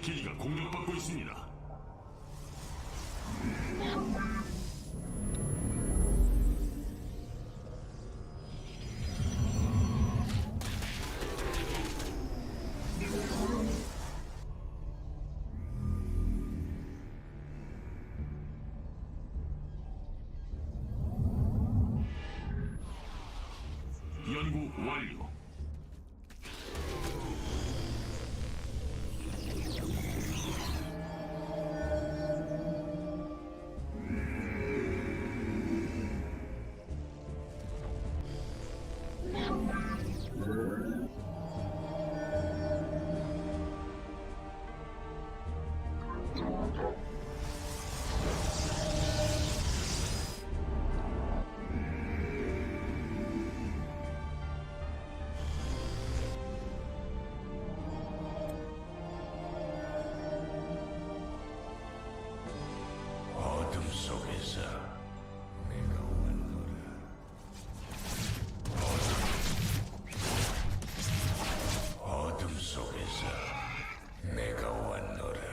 기지가 공격받고 있습니다. 연구 완료. 어둠 속에서 내가 왔노라. 어둠 속에서 내가 왔노라.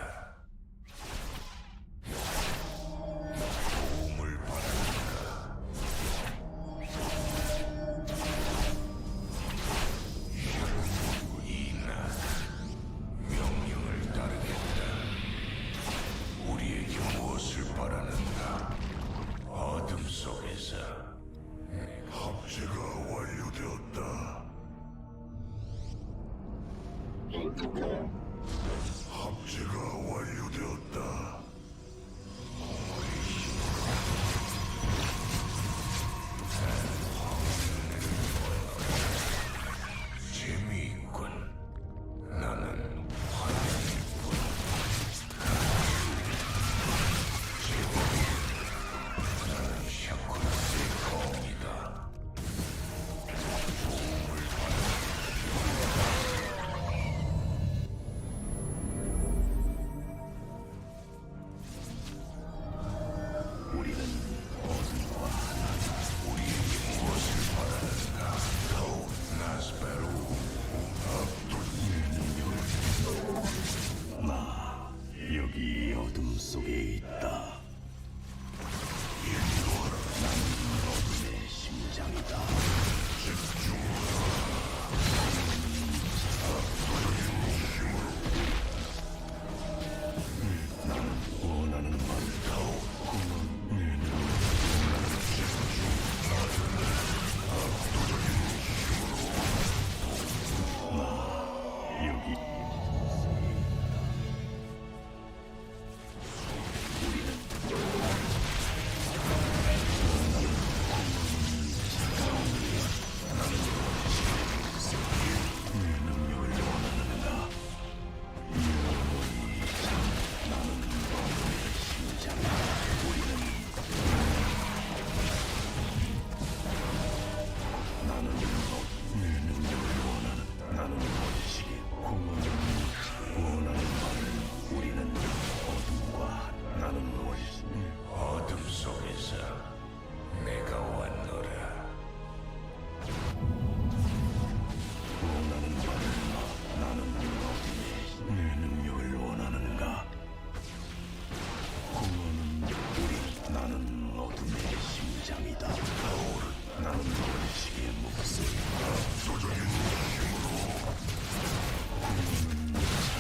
여기 어둠 속에 있다. 나는 어둠의 심장이다. 나는 원하는 말을 여기 어둠 속에서 내가 왔노라. 원하는 바를 나는 어둠에 내 능력을 원하는가? 공허는 우리 나는 어둠의 심장이다. 나는 원식의 목소리. 압도적인 힘으로 공허는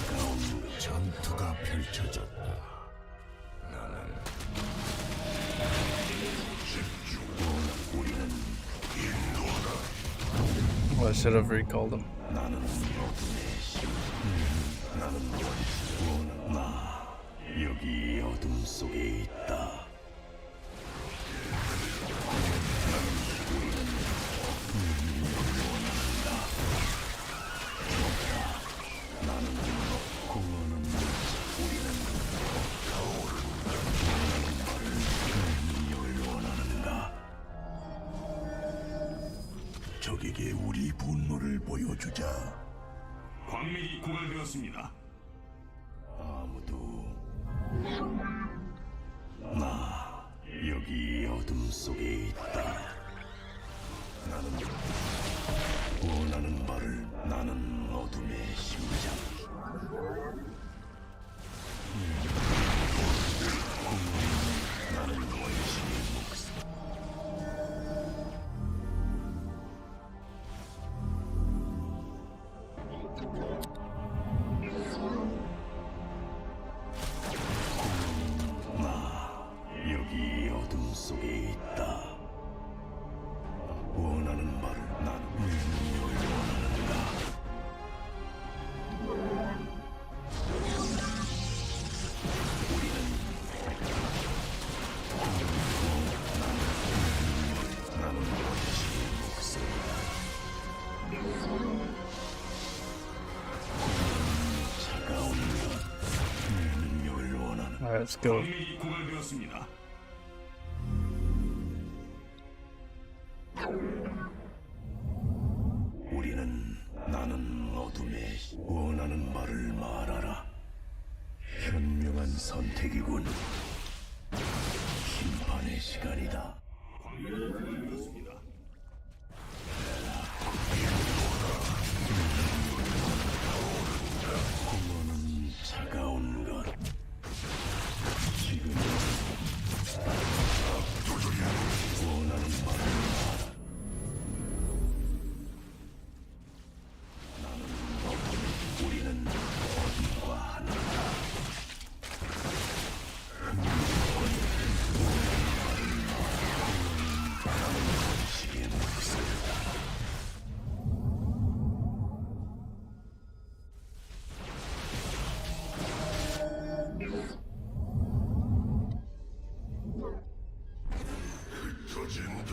차가운 전투가 펼쳐졌다. 나는 Well, I should have recalled him. 나는 어둠의 심. 나는 원하는 나 여기 어둠 속에 있다. 적에게 우리 분노를 보여주자. 광맥이 고갈되었습니다. 아무도 나 여기 어둠 속에 있다. 나는 원하는 바를 나는 어둠의 심장. 나는 원신의 목숨. 여기 어둠 속에 있다. 원하는 바를 난 능력을 원하는가? 나는 원시의 목소리다. 차가운 것, 내 능력을 원하는. Alright, let's go. 광맥이 고갈되었습니다. 우리는 나는 어둠에 원하는 말을 말하라. 현명한 선택이군. 심판의 시간이다. 공허는 차가운 것. 지금 원하는 말을 말하라. 우리는 어둠과 하나다. 원식의 목소리다. 흩어진다.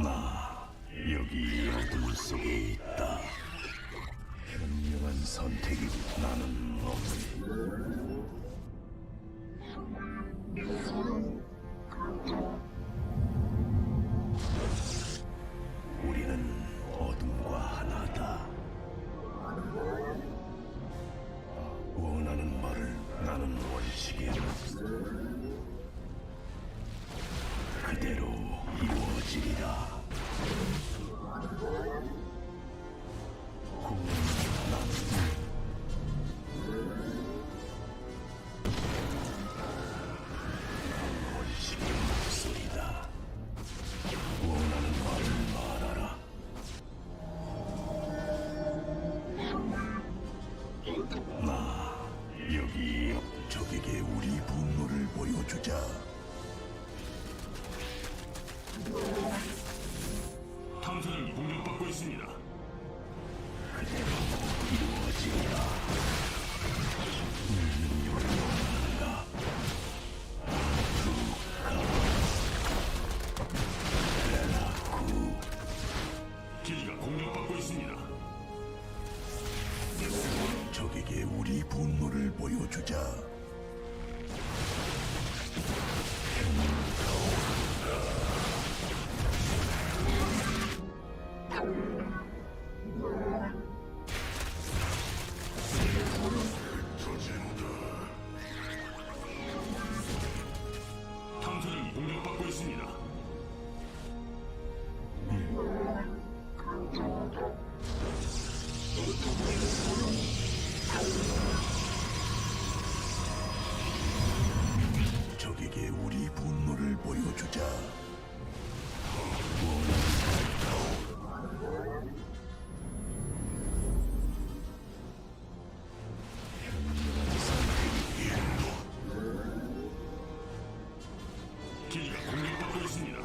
나 여기 어둠 속에 있다. 현명한 선택이고 나는 어둠. 우리는 어둠과 하나다. 원하는 말을 나는 원식의 목숨. 그대로 이루어지리라. 적에게 우리 분노를 보여주자. 탐사는 공격받고 있습니다. 그대로 이루어지리라. 능력을 원하는가? 기지가 공격받고 있습니다. 적에게 우리 분노를 보여주자. 탐사는 공격받고 있습니다. 적에게 우리 분노를 보여주자. 기지가 공격받고 있습니다.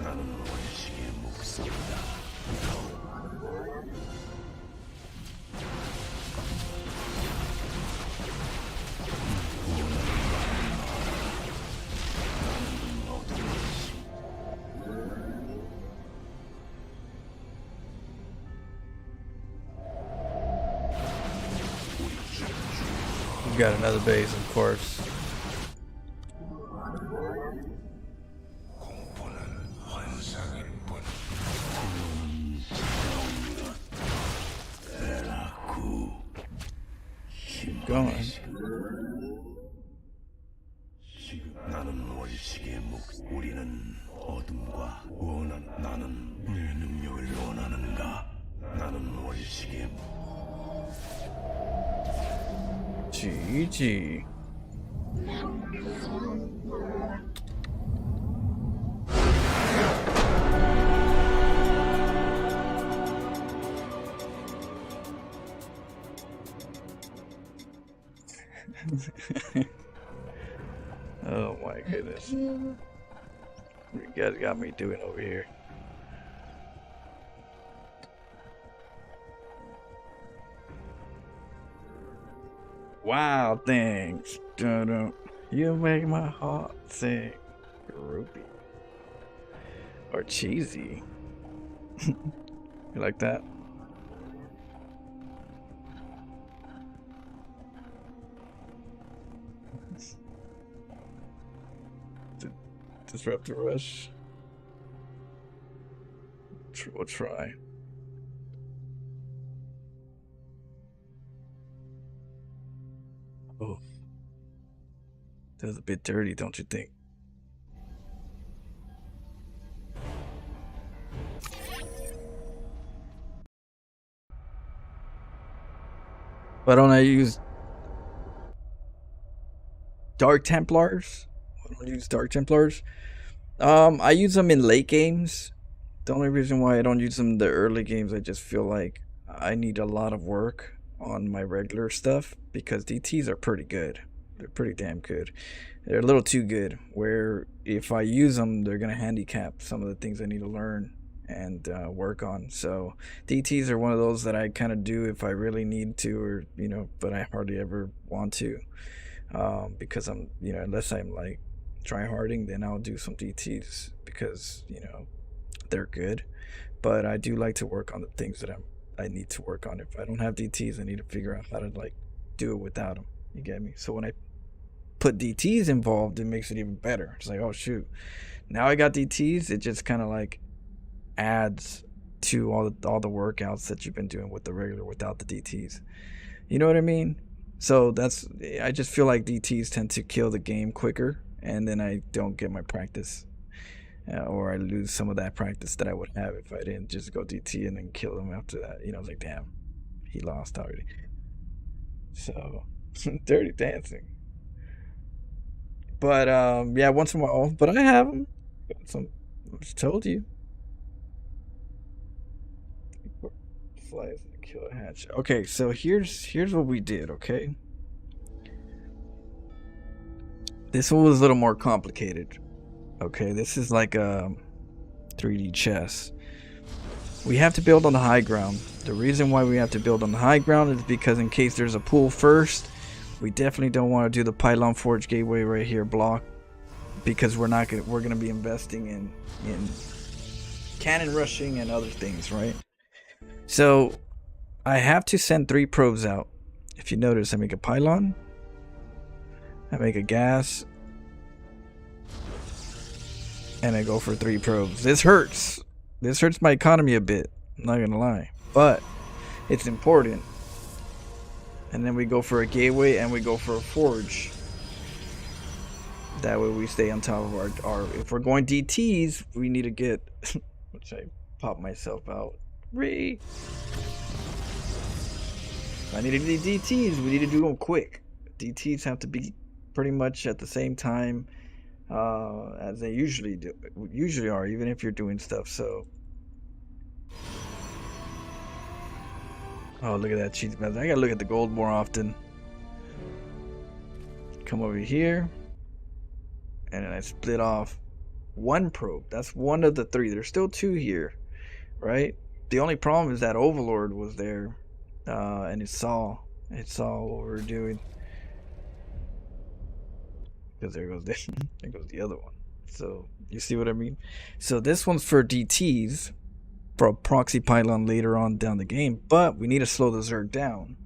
나는 원식의 목소리다. We got another base, of course. 공포는 환상일 뿐. Keep going. 나는 원식의 우리는 어둠과 나는 내 능력을 원하는가? 나는 원식의 GG. Oh my goodness. You guys got me doing over here. Wow, thanks. Dun-dun. You make my heart sing. Groupie. Or cheesy. You like that? Disrupt the rush. We'll try. Oh, that was a bit dirty, don't you think? Why don't I use Dark Templars? Why don't I use Dark Templars? I use them in late games. The only reason why I don't use them in the early games, I just feel like I need a lot of work on my regular stuff because DTs are pretty good. They're pretty damn good. They're a little too good where if I use them, they're going to handicap some of the things I need to learn and work on. So DTs are one of those that I kind of do if I really need to, or, you know, but I hardly ever want to because I'm, you know, unless I'm like try harding, then I'll do some DTs because, you know, they're good. But I do like to work on the things that I need to work on. If I don't have DTs, I need to figure out how to like do it without them. You get me? So when I put DTs involved, it makes it even better. It's like, oh shoot, now I got DTs. It just kind of like adds to all the workouts that you've been doing with the regular without the DTs. You know what I mean? So that's, I just feel like DTs tend to kill the game quicker, and then I don't get my practice. Or I lose some of that practice that I would have if I didn't just go DT and then kill him after that. You know, it's like, damn, he lost already. So, dirty dancing. But, yeah, once in a while. But I have them. Some, I just told you. Flies and kill a hatch. Okay, so here's what we did, okay? This one was a little more complicated. Okay, this is like a 3D chess. We have to build on the high ground. The reason why we have to build on the high ground is because in case there's a pool first, we definitely don't want to do the pylon forge gateway right here block, because we're gonna be investing in cannon rushing and other things, right? So I have to send 3 probes out. If you notice, I make a pylon, I make a gas, and I go for 3 probes. This hurts. This hurts my economy a bit, I'm not gonna lie, but it's important. And then we go for a gateway and we go for a forge. That way we stay on top of our if we're going DTs, we need to get which I pop myself out. I need to do DTs, we need to do them quick. DTs have to be pretty much at the same time as they usually are, even if you're doing stuff. So oh, look at that cheese mess. I gotta look at the gold more often. Come over here, and then I split off 1 probe. That's 1 of the 3. There's still 2 here, right? The only problem is that Overlord was there, and it saw what we were doing. Because there goes the other one. So you see what I mean? So this one's for DTs, for a proxy pylon later on down the game, but we need to slow the Zerg down.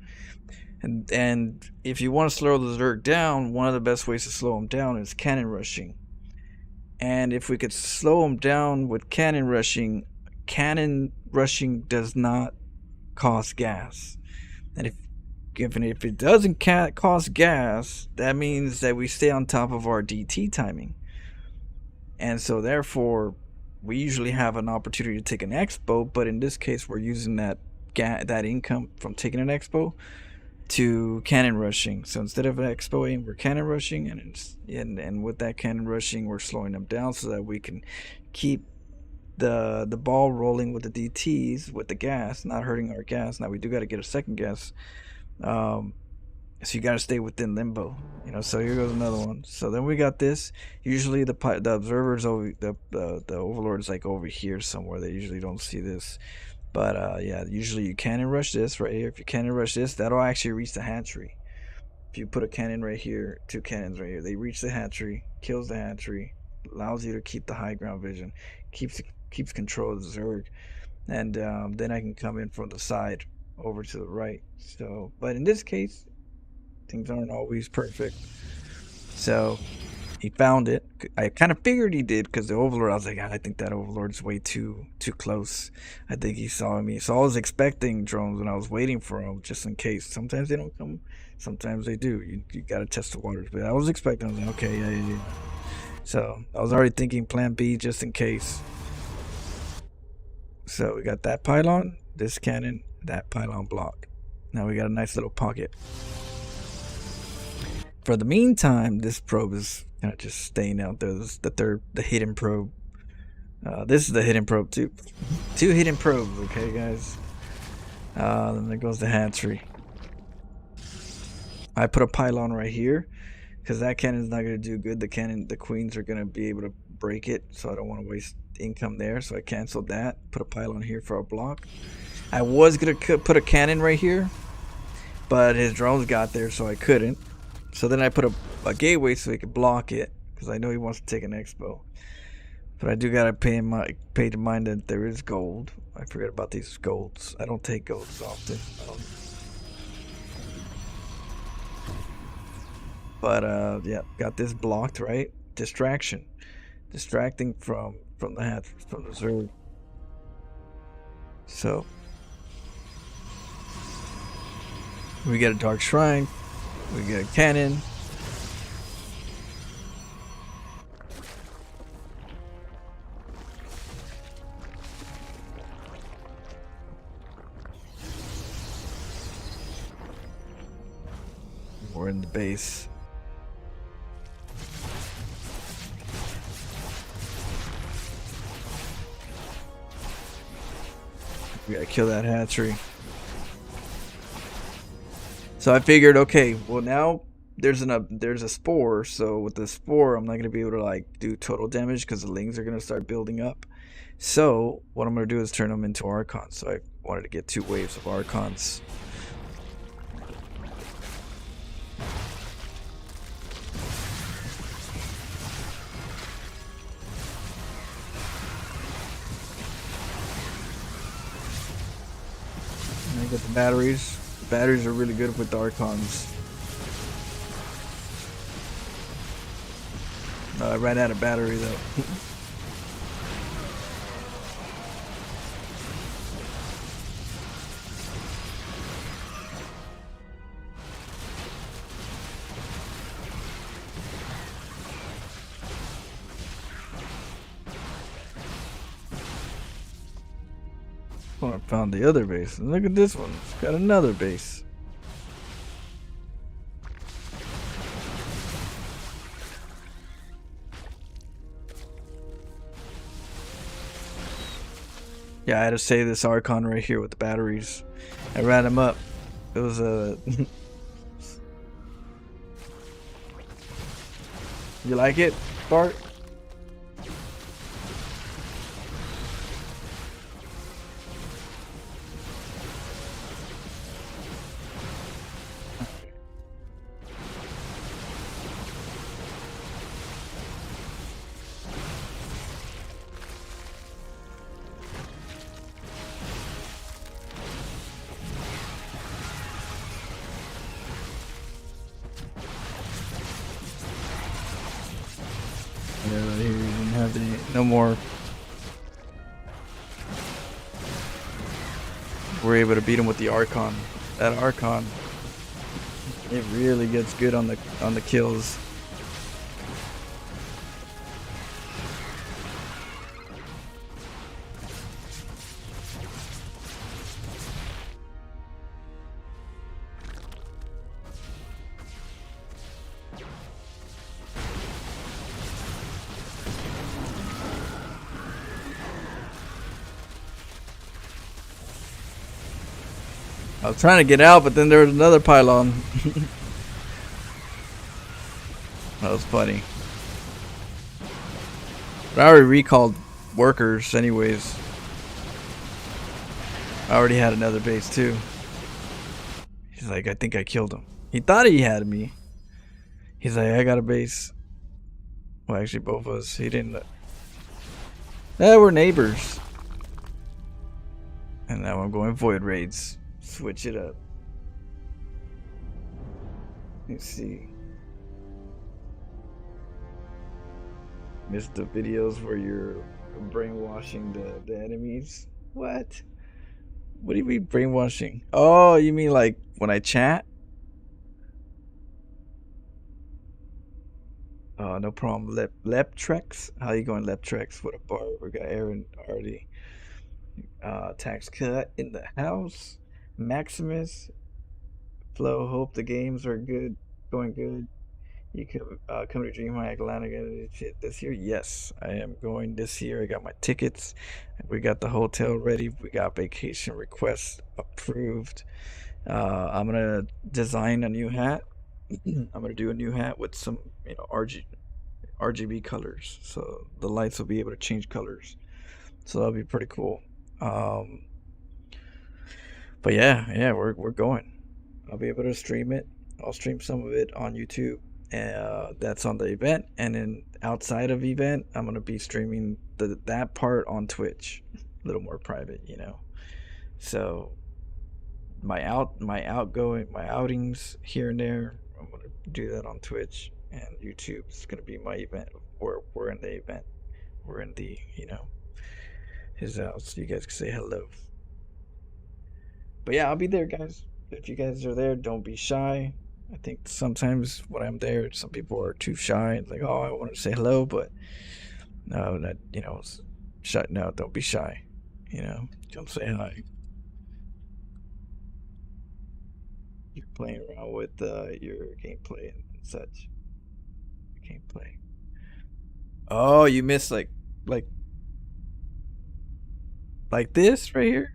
And if you want to slow the Zerg down, one of the best ways to slow them down is cannon rushing. And if we could slow them down with cannon rushing does not cost gas. And if it doesn't cost gas, that means that we stay on top of our DT timing. And so therefore, we usually have an opportunity to take an expo, but in this case, we're using that income from taking an expo to cannon rushing. So instead of expoing, we're cannon rushing, and with that cannon rushing, we're slowing them down so that we can keep the ball rolling with the DTs with the gas, not hurting our gas. Now we do got to get a second gas, so you got to stay within limbo, So here goes another one. So then we got this. Usually the observers over the Overlord is like over here somewhere. They usually don't see this. But yeah, usually you cannon rush this right here. If you cannon rush this, that'll actually reach the hatchery. If you put a cannon right here, 2 cannons right here, they reach the hatchery, kills the hatchery, allows you to keep the high ground vision, keeps control of the Zerg, and then I can come in from the side over to the right. So, but in this case, things aren't always perfect. So he found it. I kind of figured he did, because the Overlord, I was like, I think that Overlord's way too close. I think he saw me. So I was expecting drones when I was waiting for them, just in case. Sometimes they don't come, sometimes they do. You got to test the waters. But I was expecting, I was like, okay, yeah. So I was already thinking plan B just in case. So we got that pylon, this cannon, that pylon block. Now we got a nice little pocket. For the meantime, this probe is kind of just staying out there. This is the hidden probe. This is the hidden probe too. 2 hidden probes, okay, guys. Then there goes the hatchery. I put a pylon right here because that cannon's not gonna do good. The queens are gonna be able to break it, so I don't want to waste income there. So I canceled that. Put a pylon here for a block. I was gonna put a cannon right here, but his drones got there, so I couldn't. So then I put a gateway so he could block it, because I know he wants to take an expo. But I do gotta pay to mind that there is gold. I forget about these golds. I don't take golds often. But yeah, got this blocked, right? Distracting from the Zerg. So we get a dark shrine. We get a cannon. We're in the base. We gotta kill that hatchery. So I figured, okay, well now there's a spore, so with the spore I'm not gonna be able to like do total damage because the lings are gonna start building up. So what I'm gonna do is turn them into archons. So I wanted to get 2 waves of archons. And I get the batteries. The batteries are really good with the archons. No, I ran out of battery though. Oh, I found the other base. And look at this one. It's got another base. Yeah, I had to save this Archon right here with the batteries. I ran him up. It was a. You like it, Bart? Yeah, right here. You didn't have any. No more. We're able to beat him with the Archon. That Archon, it really gets good on the kills. I was trying to get out, but then there was another pylon. That was funny. But I already recalled workers anyways. I already had another base too. He's like, I think I killed him. He thought he had me. He's like, I got a base. Well, actually, both of us. He didn't. We're neighbors. And now I'm going void raids. Switch it up. Let's see. Missed the videos where you're brainwashing the enemies. What? What do you mean brainwashing? Oh, you mean like when I chat? No problem. Leptrex? How you going, Leptrex? What a bar. We got Aaron already. Tax cut in the house. Maximus. Flo, hope the games are good. Going good. You can come to DreamHack Atlanta this year? Yes, I am going this year. I got my tickets. We got the hotel ready. We got vacation requests approved. I'm gonna design a new hat. I'm gonna do a new hat with some, RGB colors, so the lights will be able to change colors. So that'll be pretty cool. Um, but yeah, we're going. I'll be able to stream it. I'll stream some of it on YouTube. That's on the event, and then outside of event, I'm gonna be streaming that part on Twitch, a little more private, So my outings here and there, I'm gonna do that on Twitch, and YouTube is gonna be my event. We're in the event. We're in the his house. So you guys can say hello. But yeah, I'll be there, guys. If you guys are there, don't be shy. I think sometimes when I'm there, some people are too shy. It's like, oh, I want to say hello, but no, that shy. No, don't be shy. Come say hi. You're playing around with your gameplay and such. Gameplay. Oh, you missed like like this right here.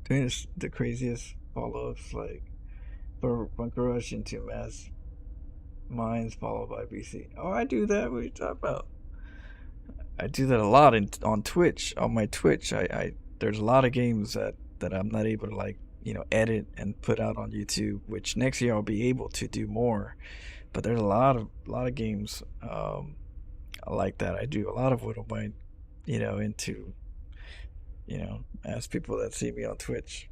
Doing this, the craziest follow-ups like. Bunker Rush into Mass Mines followed by BC. Oh, I do that. What are you talking about? I do that a lot on Twitch. On my Twitch, I there's a lot of games that I'm not able to like edit and put out on YouTube. Which next year I'll be able to do more. But there's a lot of games like that. I do a lot of what I'm into. Ask people that see me on Twitch.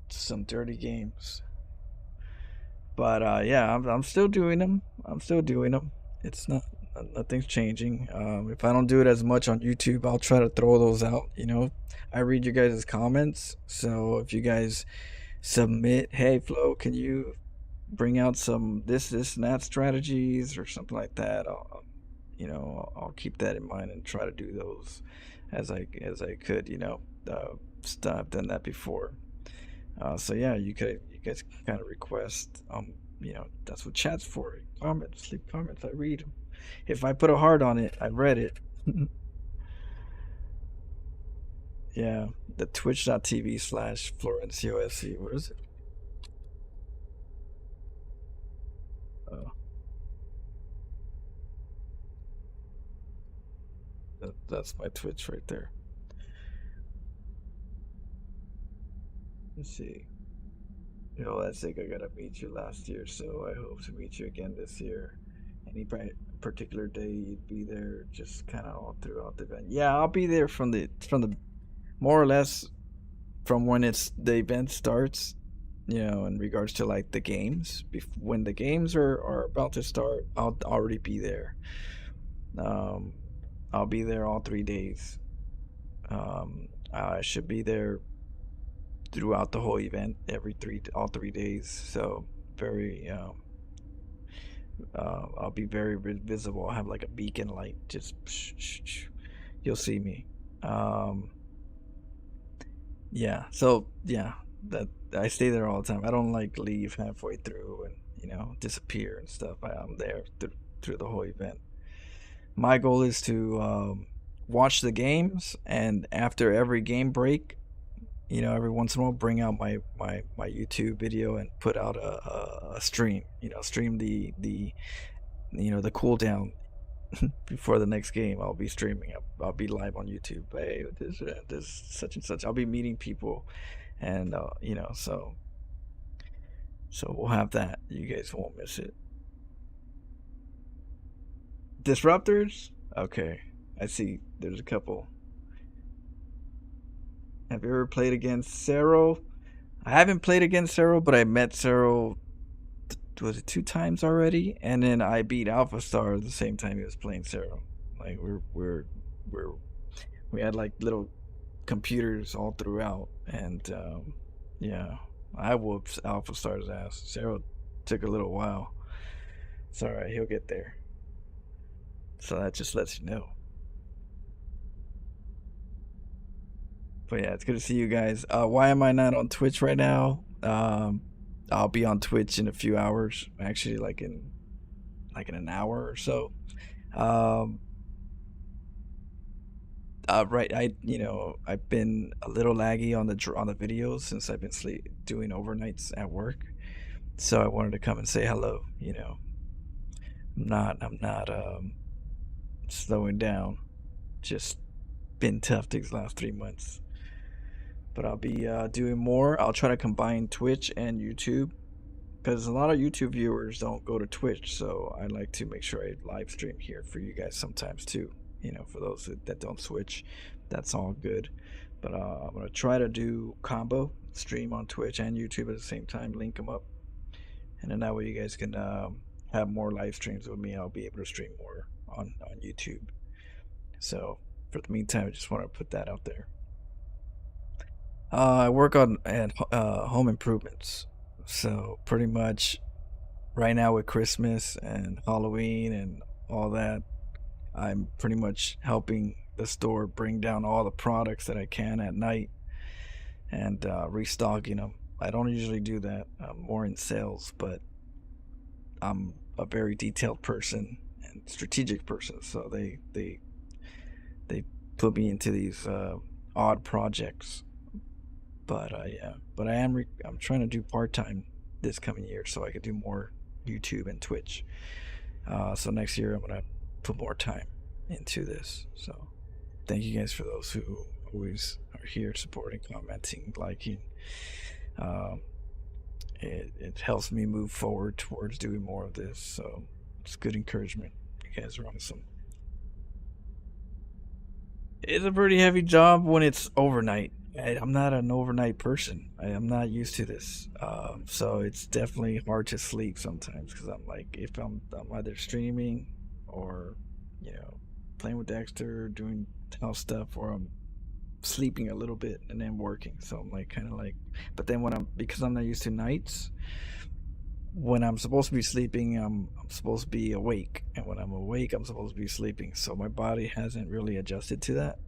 Some dirty games. But yeah, I'm still doing them. I'm still doing them. It's not nothing's changing. If I don't do it as much on YouTube, I'll try to throw those out. I read you guys' comments, so if you guys submit, hey Flo, can you bring out some this and that strategies or something like that? I'll keep that in mind and try to do those as I could. I've done that before. So yeah, you guys can kind of request. That's what chat's for. Comments, leave comments. I read them. If I put a heart on it, I read it. Yeah, the twitch.tv/FlorenCOSC. What is it? Oh, that's my Twitch right there. Let's see. That's like I gotta meet you last year, so I hope to meet you again this year. Any particular day you'd be there, just kind of all throughout the event. Yeah, I'll be there from the more or less from when the event starts. In regards to like the games, when the games are about to start, I'll already be there. Um, I'll be there all 3 days. I should be there throughout the whole event, all 3 days. So very, I'll be very visible. I'll have like a beacon light, just you'll see me. Um, yeah. So yeah, that I stay there all the time. I don't like leave halfway through and disappear and stuff. I'm there through the whole event. My goal is to watch the games, and after every game break, every once in a while, bring out my YouTube video and put out a stream. Stream the cooldown before the next game. I'll be streaming. I'll be live on YouTube. Hey, this such and such. I'll be meeting people, and so we'll have that. You guys won't miss it. Disruptors. Okay, I see. There's a couple. Have you ever played against Cero? I haven't played against Cero, but I met Cero. Was it 2 times already? And then I beat Alpha Star the same time he was playing Cero. Like we're we had like little computers all throughout, and yeah, I whooped Alpha Star's ass. Cero took a little while. It's all right. He'll get there. So that just lets you know. But yeah, it's good to see you guys. Why am I not on Twitch right now? I'll be on Twitch in a few hours. Actually, like in an hour or so. Um, right, I've been a little laggy on the videos since I've been doing overnights at work. So I wanted to come and say hello. I'm not slowing down. Just been tough these last 3 months. But I'll be doing more. I'll try to combine Twitch and YouTube because a lot of YouTube viewers don't go to Twitch, so I like to make sure I live stream here for you guys sometimes too. For those that don't switch, that's all good. But I'm gonna try to do combo stream on Twitch and YouTube at the same time, link them up, and then that way you guys can have more live streams with me. I'll be able to stream more on YouTube. So for the meantime, I just want to put that out there. I work on at home improvements, so pretty much right now with Christmas and Halloween and all that, I'm pretty much helping the store bring down all the products that I can at night and restocking them. I don't usually do that. I'm more in sales, but I'm a very detailed person and strategic person, so they put me into these odd projects. But yeah, but I'm trying to do part time this coming year, so I could do more YouTube and Twitch. So next year I'm gonna put more time into this. So thank you guys for those who always are here supporting, commenting, liking. It helps me move forward towards doing more of this. So it's good encouragement. You guys are awesome. It's a pretty heavy job when it's overnight. I'm not an overnight person. I'm not used to this. So it's definitely hard to sleep sometimes because I'm like, if I'm either streaming or, playing with Dexter, doing house stuff, or I'm sleeping a little bit and then working. So I'm like, kind of like, but then because I'm not used to nights, when I'm supposed to be sleeping, I'm supposed to be awake, and when I'm awake, I'm supposed to be sleeping. So my body hasn't really adjusted to that.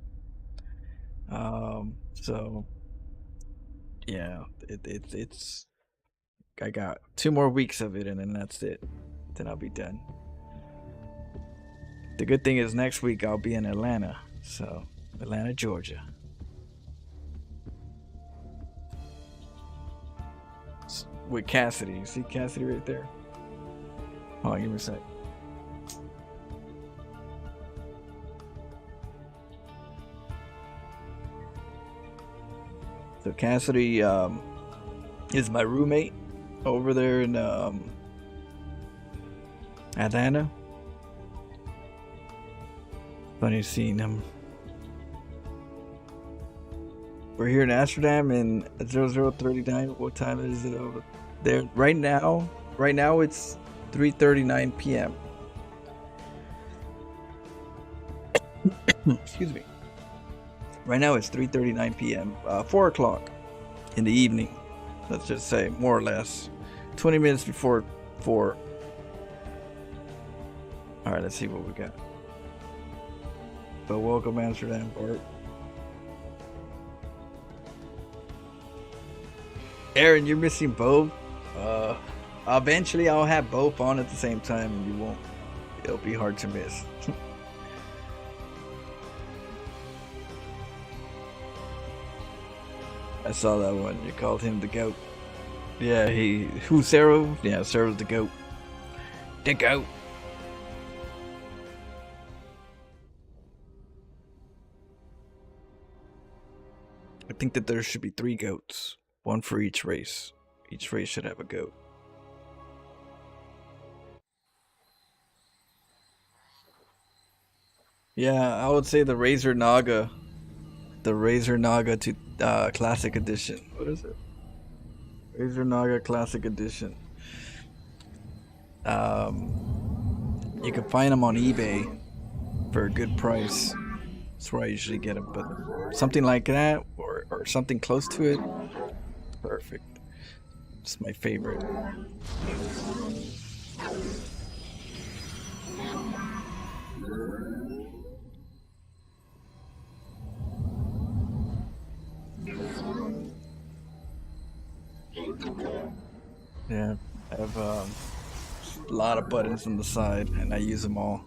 So yeah, it's I got 2 more weeks of it, and then that's it. Then I'll be done. The good thing is next week I'll be in Atlanta, so Atlanta, Georgia. With Cassidy. You see Cassidy right there? Hold on, give me a sec. So Cassidy is my roommate over there in Atlanta. Funny seeing him. We're here in Amsterdam in 0039. What time is it over there? Right now it's 3:39 p.m. Excuse me. Right now it's 3:39 p.m. 4 o'clock in the evening. Let's just say, more or less. 20 minutes before 4. Alright, let's see what we got. But welcome, Amsterdam, Bart. Aaron, you're missing both. Eventually I'll have both on at the same time, and it'll be hard to miss. I saw that one. You called him the goat. Yeah, who's Sarah? Yeah, Sarah's the goat. The goat. I think that there should be 3 goats. One for each race. Each race should have a goat. Yeah, I would say the Razor Naga. The Razor Naga to Classic Edition. What is it? Razor Naga Classic Edition. You can find them on eBay for a good price. That's where I usually get them. But something like that, or something close to it, perfect. It's my favorite. Yeah, I have a lot of buttons on the side, and I use them all.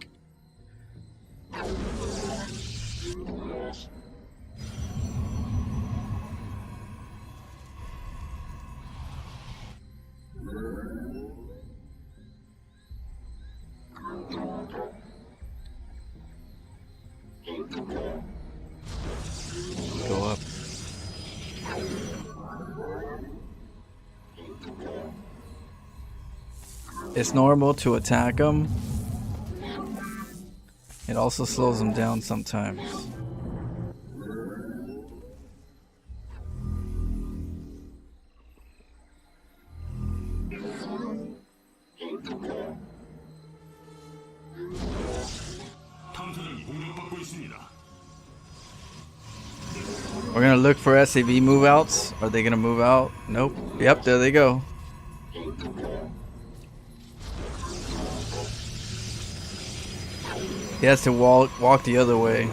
Go up. It's normal to attack them. It also slows them down sometimes. We're gonna look for SAV move outs. Are they gonna move out? Nope. Yep, there they go. He has to walk the other way.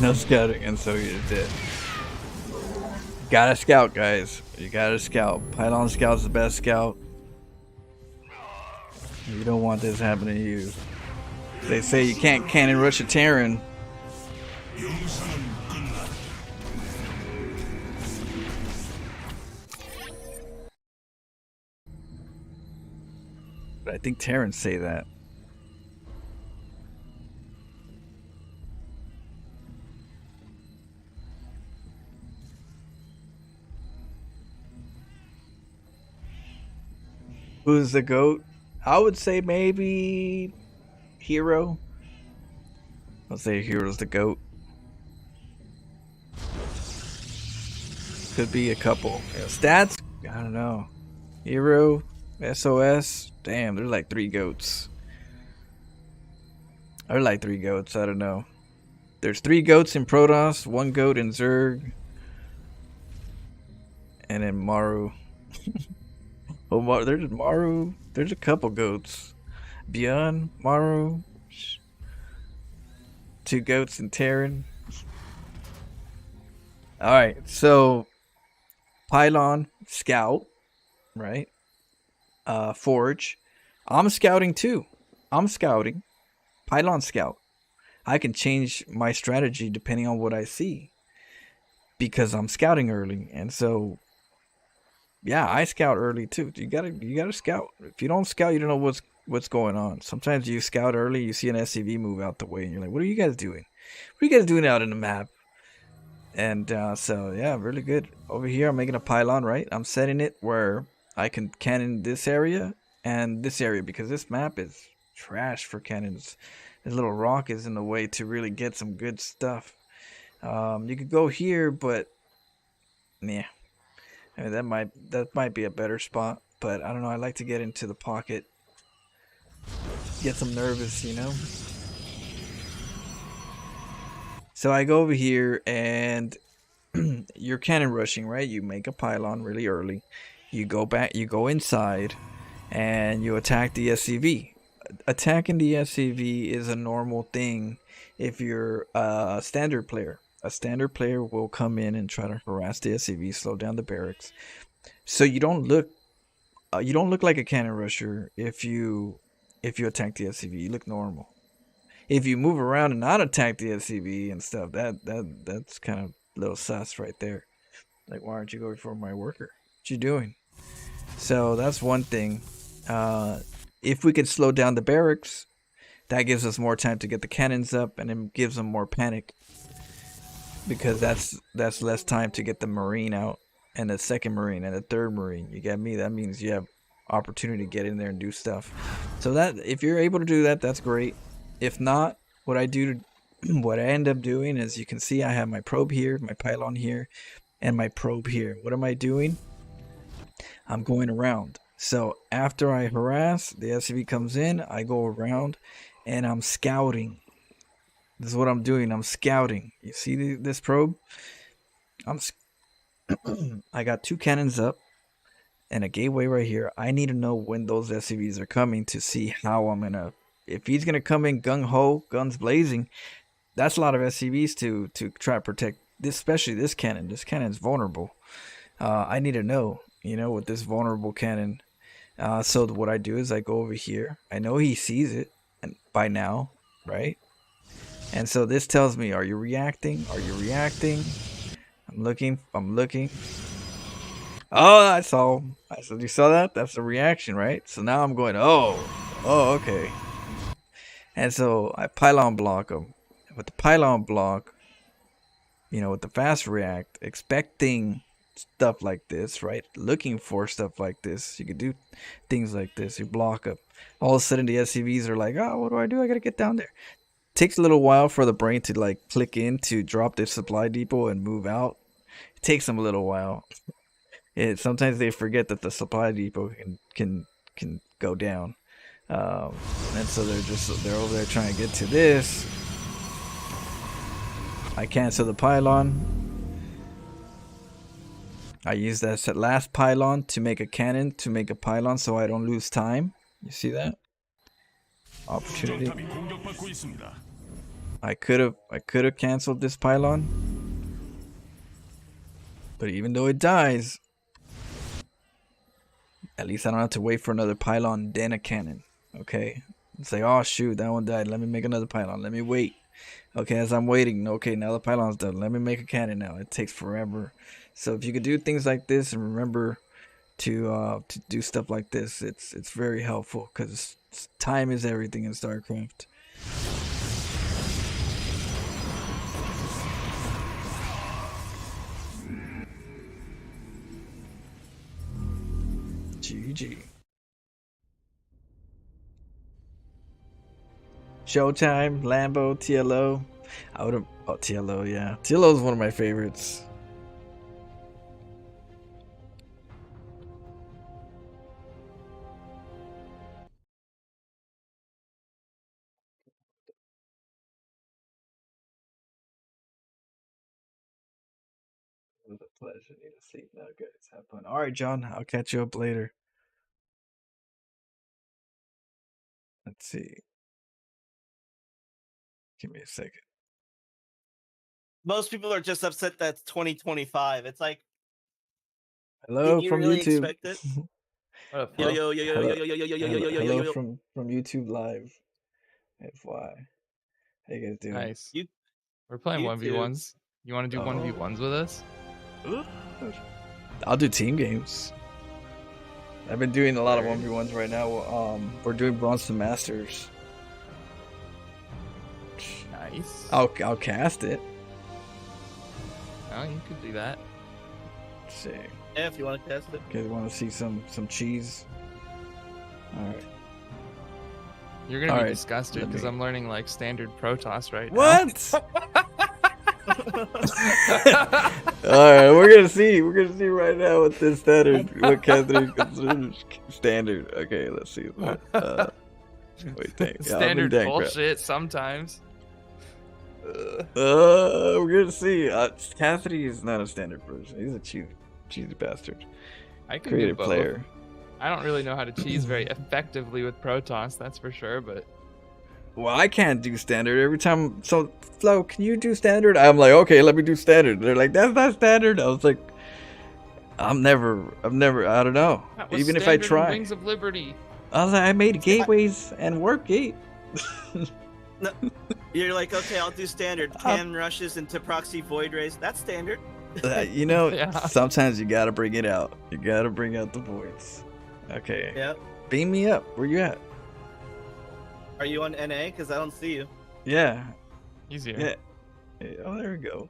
no scouting, and so he is dead. Gotta scout, guys. You gotta scout. Pylon Scout's the best scout. You don't want this happening to you. They say you can't cannon rush a Terran. But I think Terrans say that. Who's the GOAT? I would say maybe Hero. I'll say Hero's the GOAT. Could be a couple. Yeah, stats? I don't know. Hero, SOS. Damn, there's like 3 GOATs. There's like 3 GOATs. I don't know. There's 3 GOATs in Protoss, 1 GOAT in Zerg, and then Maru. Oh, there's Maru. There's a couple GOATs. Beyond Maru. 2 GOATs in Terran. Alright, so Pylon, Scout, right? Forge. I'm scouting too. I'm scouting. Pylon Scout. I can change my strategy depending on what I see. Because I'm scouting early. And so yeah, I scout early too. You gotta scout. If you don't scout, you don't know what's going on. Sometimes you scout early, you see an SCV move out the way, and you're like, what are you guys doing? What are you guys doing out in the map? And so yeah, really good. Over here I'm making a pylon, right? I'm setting it where I can cannon this area and this area, because this map is trash for cannons. This little rock is in the way to really get some good stuff. You could go here, but yeah, I mean, that might be a better spot, but I don't know. I like to get into the pocket, get some nervous, you know. So I go over here, and you're cannon rushing, right? You make a pylon really early. You go back, you go inside, and you attack the SCV. Attacking the SCV is a normal thing if you're a standard player. A standard player will come in and try to harass the SCV, slow down the barracks. So you don't look like a cannon rusher if you attack the SCV. You look normal. If you move around and not attack the SCV and stuff, that's kind of a little sus right there. Like, why aren't you going for my worker? What you doing? So that's one thing. If we could slow down the barracks, that gives us more time to get the cannons up, and it gives them more panic. Because that's less time to get the Marine out, and the second Marine, and the third Marine. You get me? That means you have opportunity to get in there and do stuff. So that, if you're able to do that, that's great. If not, what I end up doing is, you can see I have my probe here, my pylon here, and my probe here. What am I doing? I'm going around. So after I harass, the SCV comes in, I go around, and I'm scouting. This is what I'm doing. I'm scouting. You see this probe? I got 2 cannons up and a gateway right here. I need to know when those SCVs are coming to see how I'm gonna. If he's gonna come in gung ho, guns blazing, that's a lot of SCVs to try to protect this, especially this cannon. This cannon's vulnerable. I need to know, you know, with this vulnerable cannon. So what I do is I go over here. I know he sees it, and by now, right? And so this tells me, are you reacting? Are you reacting? I'm looking. Oh, I saw. You saw that? That's the reaction, right? So now I'm going, oh, okay. And so I pylon block them. With the pylon block, you know, with the fast react, expecting stuff like this, right? Looking for stuff like this. You could do things like this. You block up. All of a sudden the SCVs are like, oh, what do? I gotta get down there. Takes a little while for the brain to like click in to drop their supply depot and move out. It takes them a little while. Sometimes they forget that the supply depot can go down, and so they're over there trying to get to this. I cancel the pylon. I use that last pylon to make a cannon, to make a pylon, so I don't lose time. You see that? Opportunity. I could have canceled this pylon, but even though it dies, at least I don't have to wait for another pylon then a cannon. Okay, it's like, oh shoot, that one died. Let me make another pylon. Let me wait. Okay, as I'm waiting, okay, now the pylon's done. Let me make a cannon now. It takes forever. So if you could do things like this and remember to do stuff like this, it's very helpful because time is everything in StarCraft. GG. Showtime, Lambo, TLO. I would have. Oh, TLO, yeah. TLO is one of my favorites. It was a pleasure. Need to sleep now, guys. Have fun. All right, John. I'll catch you up later. Let's see. Give me a second. Most people are just upset that's 2025. It's like, Hello did you from really YouTube. expect it? What up, Yo, Flo? yo, yo, yo, Hello, yo, yo, yo, yo, yo, yo, yo, yo, hello yo. from YouTube Live. FY. How you guys doing? Nice. You- We're playing YouTube. 1v1s. You want to do 1v1s with us? I'll do team games. I've been doing a lot of 1v1s right now. We're doing Bronze to Masters. Nice. I'll cast it. Oh, you could do that. Let's see. Yeah, if you want to test it. You guys want to see some cheese? All right. You're gonna All be right, disgusted let because me- I'm learning like standard Protoss right now. What? All right, we're gonna see. We're gonna see right now what this standard, what Catherine considers standard. Okay, let's see. Wait, thank. Yeah, Standard I'm in bullshit sometimes. We're gonna see. Cassidy is not a standard version. He's a cheesy bastard. I can do Creative both. player. I don't really know how to cheese very effectively with Protoss, that's for sure, but Well, I can't do standard every time. So, Flo, can you do standard? I'm like, okay, let me do standard. They're like, that's not standard. I was like, I've never, I don't know. that was Even if I standard in try. Wings of Liberty. I was like, I made gateways and warp gate. No, you're like, okay, I'll do standard. Cannon rushes into proxy void rays. That's standard. You know, Yeah. sometimes you gotta bring it out. You gotta bring out the voids. Okay. Yep. Beam me up. Where you at? Are you on NA? Because I don't see you. Yeah. Easier. Yeah. Oh, there we go.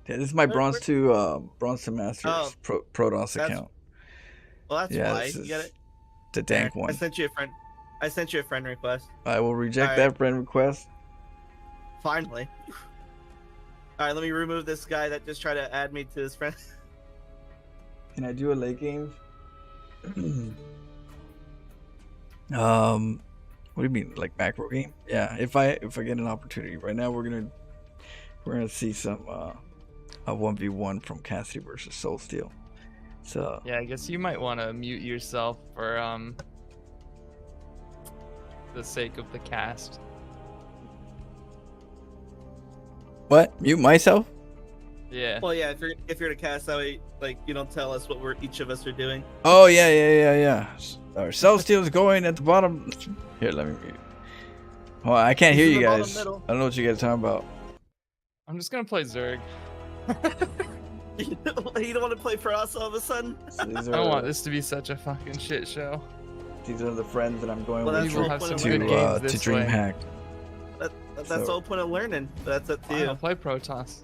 Yeah, this is my bronze to Masters Oh, Protoss that's- account. Well, that's Yeah, why. this You is get it. the dank There, one. I sent you a friend. I sent you a friend request. I will reject Alright. that friend request. Finally. All right, let me remove this guy that just tried to add me to his friend. Can I do a late game? What do you mean, like macro game? Yeah, if I get an opportunity. Right now, we're gonna see some a 1v1 from Cassidy versus Soulsteel. So Yeah, I guess you might want to mute yourself for the sake of the cast. what? Mute myself? Yeah. Well, yeah, if you're to cast that way, like you don't tell us what each of us are doing. Oh yeah. Our Soulsteel's going at the bottom. Here, let me mute. Oh, I can't hear He's in you the bottom guys. I middle. don't know what you guys are talking about. I'm just gonna play Zerg. You don't want to play for us all of a sudden? So these I don't want are this to be such a fucking shit show. these are the friends that I'm going Well, with that's We will the have whole some point of good learning. games to this way. DreamHack. That's So- the whole point of learning. That's up to I you. don't play Protoss.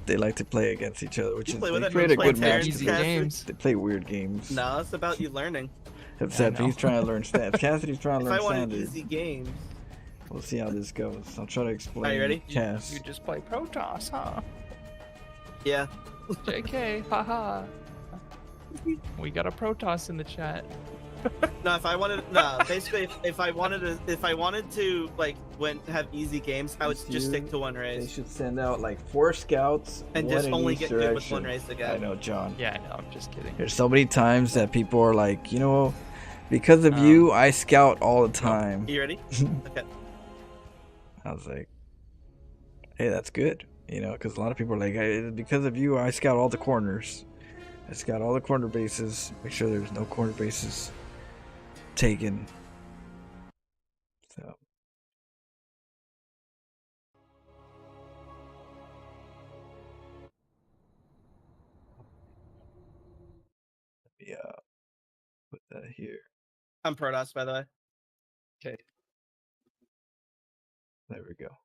They like to play against each other, which You is play with they it, create you a play good Terrans, match. Easy Cassidy. games. They play weird games. No, it's about you learning. Except I know. he's trying to learn stats. Cassidy's trying to If I learn wanted standard. easy games, We'll see how this goes. I'll try to explain. Are you ready? Cass. You just play Protoss, huh? yeah. JK, haha. We got a Protoss in the chat. No, if I wanted, no, basically, if I wanted to like have easy games, I would just stick to one They race should send out like 4 scouts and one just in only each get good with direction. one race I again. know, John. Yeah, I know, I'm just kidding. There's so many times that people are like, you know, because of you, I scout all the time. You ready? Okay. I was like, Hey, that's good. You know, because a lot of people are like, hey, because of you, I scout all the corners. I scout all the corner bases. Make sure there's no corner bases taken. So. Yeah, put that here. I'm Protoss, by the way. Okay. There we go.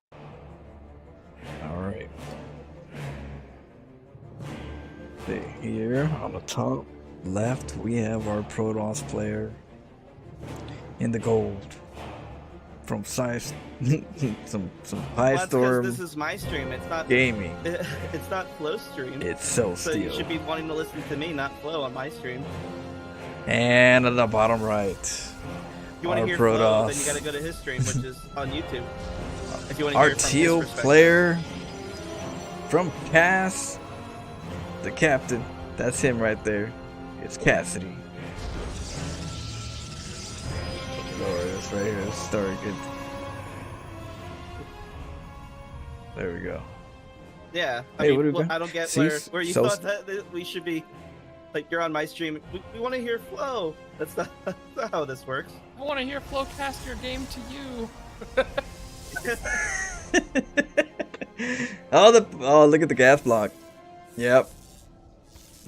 All right. Okay, here on the top left, we have our Protoss player in the gold from Size, some High Well, that's because Storm this is my stream. It's not Gaming. It's not Flow stream. It's so So you steel. should be wanting to listen to me, not Flow, on my stream. And at the bottom right, If you want to our hear Flow, then Protoss. you got to go to his stream, which is on YouTube. If you want to Our hear it from his teal perspective. player from Cass, the captain. That's him right there. It's Cassidy. Lord, it's right here. It's Stargate. There we go. Yeah, I Hey, mean, what have we well, done? I don't get See, where you so- thought that we should be. Like, you're on my stream. We want to hear Flow. That's not how this works. I want to hear Flo cast your game to you. Oh, look at the gas block. Yep.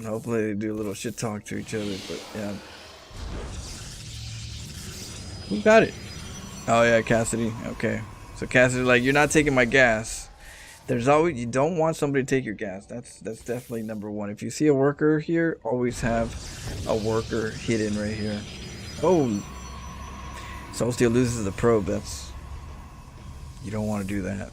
Hopefully they do a little shit talk to each other, but yeah. Who got it? Oh yeah, Cassidy. Okay. So Cassidy, like, you're not taking my gas. There's always, you don't want somebody to take your gas. That's definitely number one. If you see a worker here, always have a worker hidden right here. Oh, Soul Steel loses the probe. That's, you don't want to do that.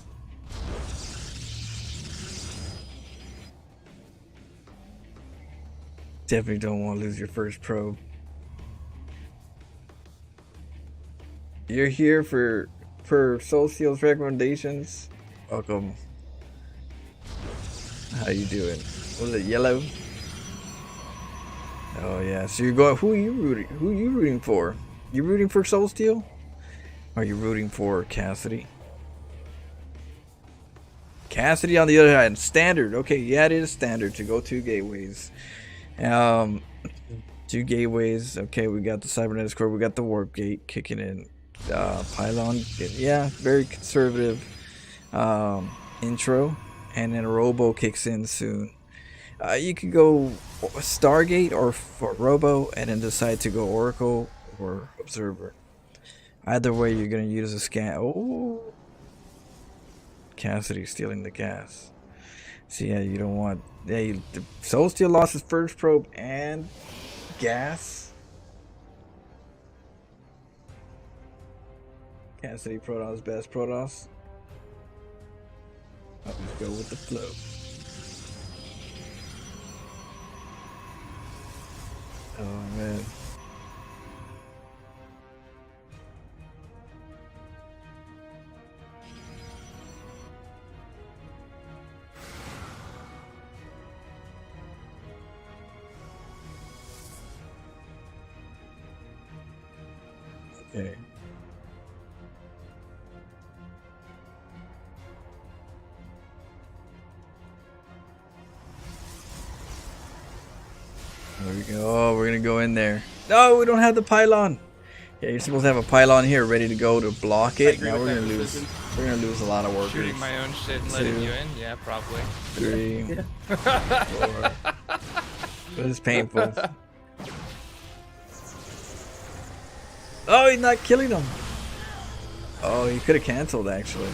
Definitely don't want to lose your first probe. You're here for Soul Steel's recommendations. Welcome. How you doing? Was it yellow? Oh yeah. So you're going. Who are you rooting? Who are you rooting for? You rooting for Soul Steel? Or are you rooting for Cassidy? Cassidy on the other hand, standard. Okay, yeah, it is standard to go 2 gateways. 2 gateways. Okay, we got the cybernetic core. We got the warp gate kicking in. Pylon. Yeah, very conservative intro. And then Robo kicks in soon. You could go Stargate or Robo and then decide to go Oracle or Observer. Either way, you're going to use a scan. Oh, Cassidy stealing the gas. So yeah, you don't want. Yeah, Soul Steel lost his first probe and gas. Cassidy Protoss, best Protoss. I'll just go with the flow. Oh man. Okay. There we go. Oh, we're gonna go in there. No, we don't have the pylon. Yeah, you're supposed to have a pylon here ready to go to block I it. agree Now with we're that gonna lose. decision. We're gonna lose a lot of workers. Shooting my own shit and letting 2, you in? Yeah, probably. 3, 4. It was painful. Oh, he's not killing them. Oh, he could have canceled actually.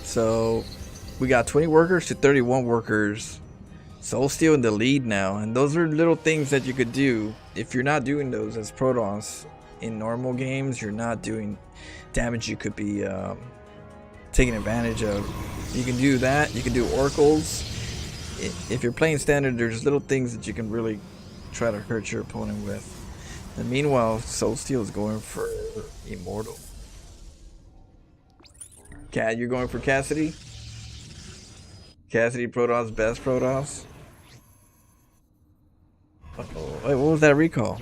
So we got 20 workers to 31 workers. Soul Steel in the lead now, and those are little things that you could do. If you're not doing those as Protoss in normal games, you're not doing damage you could be taking advantage of. You can do that. You can do oracles. If you're playing standard, there's little things that you can really try to hurt your opponent with. And meanwhile, Soul Steel is going for Immortal. Cat, you're going for Cassidy? Cassidy Protoss, best Protoss? Uh-oh. Wait, what was that recall?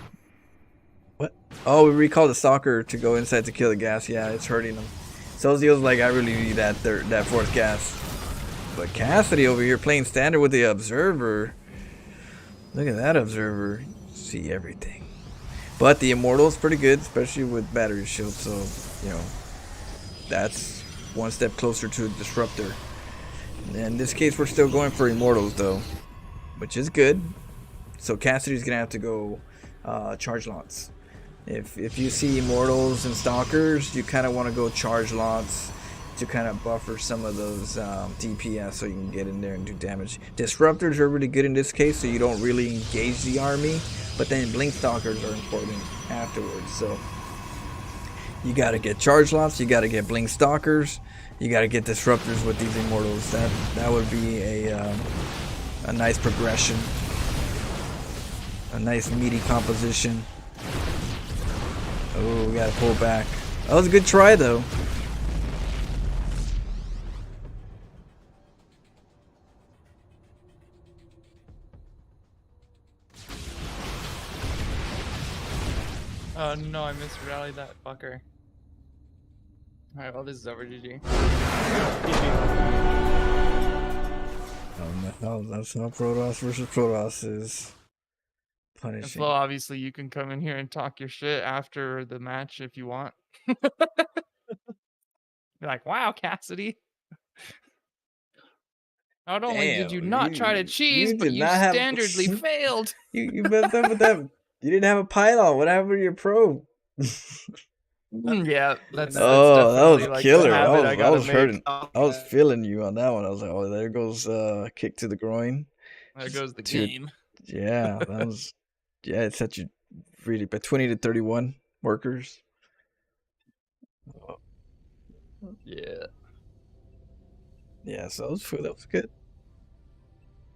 What? Oh, we recalled the stalker to go inside to kill the gas. Yeah, it's hurting him. Socio's like, I really need that fourth gas. But Cassidy over here playing standard with the Observer. Look at that Observer. See everything. But the Immortal's pretty good, especially with battery shield. So, you know, that's one step closer to a Disruptor. In this case, we're still going for Immortals, though, which is good. So Cassidy's going to have to go charge lots. If you see Immortals and Stalkers, you kind of want to go charge lots to kind of buffer some of those DPS so you can get in there and do damage. Disruptors are really good in this case, so you don't really engage the army, but then Blink Stalkers are important afterwards. So you got to get charge lots, you got to get Blink Stalkers, you got to get Disruptors with these Immortals. That would be a nice progression, a nice meaty composition. Oh, we got to pull back. That was a good try, though. Oh no, I misrallied that fucker. Alright, well this is over, GG. That's how Protoss versus Protoss is. And Punishing. Flo, obviously you can come in here and talk your shit after the match if you want. Be like, wow, Cassidy. Not only did you not try to cheese, but did you not have standardly failed. you messed up with that. You didn't have a pylon. What happened to your probe? Yeah, that's Oh, that definitely was like killer. the habit I I gotta was make. hurting. I was feeling you on that one. I was like, oh, there goes kick to the groin. There goes the To- game. Yeah, that was. Yeah, it set you really by 20 to 31 workers. Yeah. Yeah, so that was good.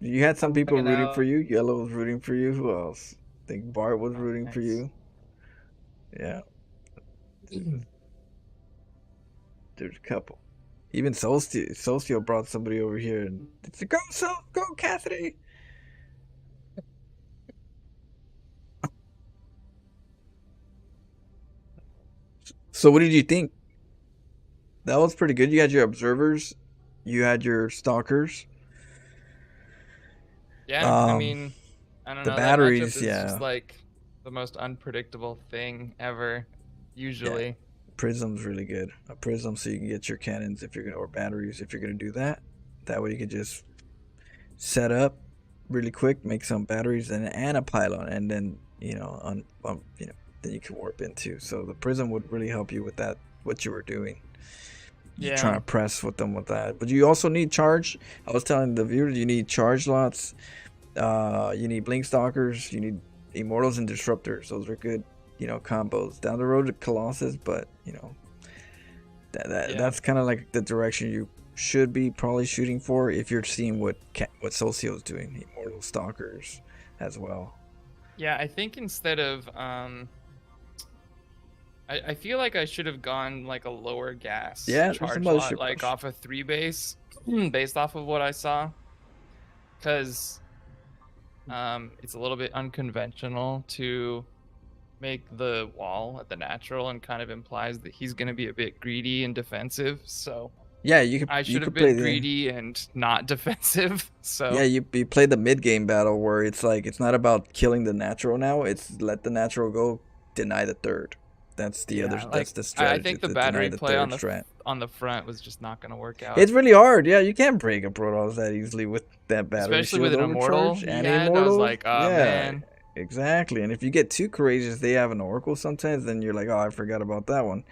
You had some people Checking rooting out. for you. Yellow was rooting for you. Who else? I think Bart was Oh, rooting for nice. you. Yeah. There's a couple. Even Socio brought somebody over here and it's go Cassidy. So what did you think? That was pretty good. You had your observers, you had your stalkers. Yeah, I mean, I don't the know. That batteries, matchup is yeah. just like the most unpredictable thing ever. Usually. Yeah. Prism's really good. A prism so you can get your cannons if you're gonna or batteries if you're gonna do that. That way you can just set up really quick, make some batteries and a pylon, and then on then you can warp into. So the prism would really help you with that. What you were doing. You're trying to press with them with that, but you also need charge. I was telling the viewers you need charge lots. You need blink stalkers. You need immortals and disruptors. Those are good, combos down the road to Colossus. But that's kind of like the direction you should be probably shooting for if you're seeing what Socio's doing. Immortal stalkers as well. Yeah, I think instead of I feel like I should have gone like a lower gas charge lot, like off a 3 base, based off of what I saw, because it's a little bit unconventional to make the wall at the natural, and kind of implies that he's going to be a bit greedy and defensive. So yeah, I should have been greedy and not defensive. So yeah, you play the mid game battle where it's like it's not about killing the natural now. It's let the natural go, deny the third. That's the other. That's the strategy. I think the battery play on the front was just not going to work out. It's really hard. Yeah, you can't break a Protoss that easily with that battery. Especially with an immortal. And I was like, oh man. Exactly. And if you get too courageous, they have an oracle sometimes. Then you're like, oh, I forgot about that one.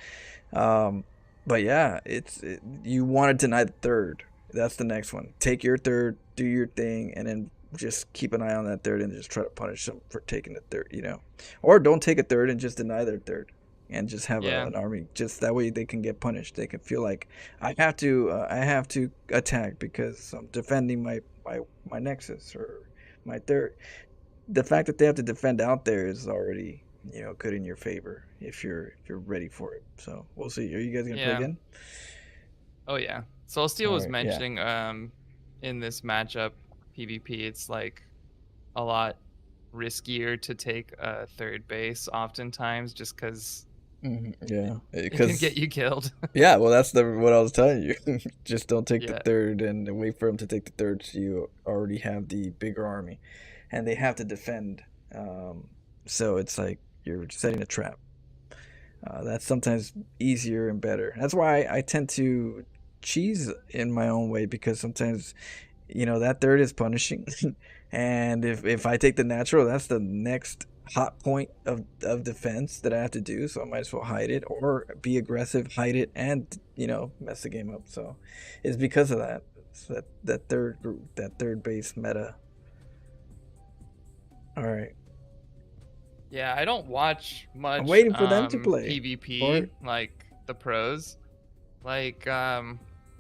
But yeah, you want to deny the third. That's the next one. Take your third, do your thing, and then just keep an eye on that third and just try to punish them for taking the third. Or don't take a third and just deny their third. And just have an army, just that way they can get punished. They can feel like I have to attack because I'm defending my nexus or my third. The fact that they have to defend out there is already good in your favor if you're ready for it. So we'll see. Are you guys gonna play again? Oh yeah. Solsteel was mentioning in this matchup PvP, it's like a lot riskier to take a third base oftentimes, just because Yeah, it can get you killed. Yeah, well, that's what I was telling you. Just don't take the Yeah. third and wait for them to take the third, so you already have the bigger army, and they have to defend. So it's like you're setting a trap. That's sometimes easier and better. That's why I tend to cheese in my own way, because sometimes that third is punishing, and if I take the natural, that's the next hot point of defense that I have to do. So I might as well hide it or be aggressive, hide it, and mess the game up. So it's because of that. It's that third group, that third base meta. All right. Yeah, I don't watch much I'm waiting for them to play. PvP, like the pros. Like,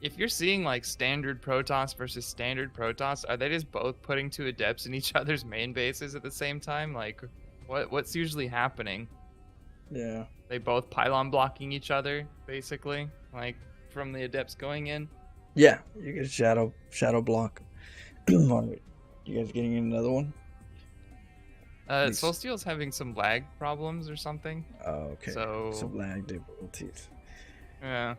if you're seeing like standard Protoss versus standard Protoss, are they just both putting two adepts in each other's main bases at the same time? Like, what's usually happening? Yeah. They both pylon blocking each other, basically, like from the adepts going in. Yeah, you get shadow block. You guys getting another one? Soulsteel's having some lag problems or something. Oh, okay. So some lag difficulties. Yeah.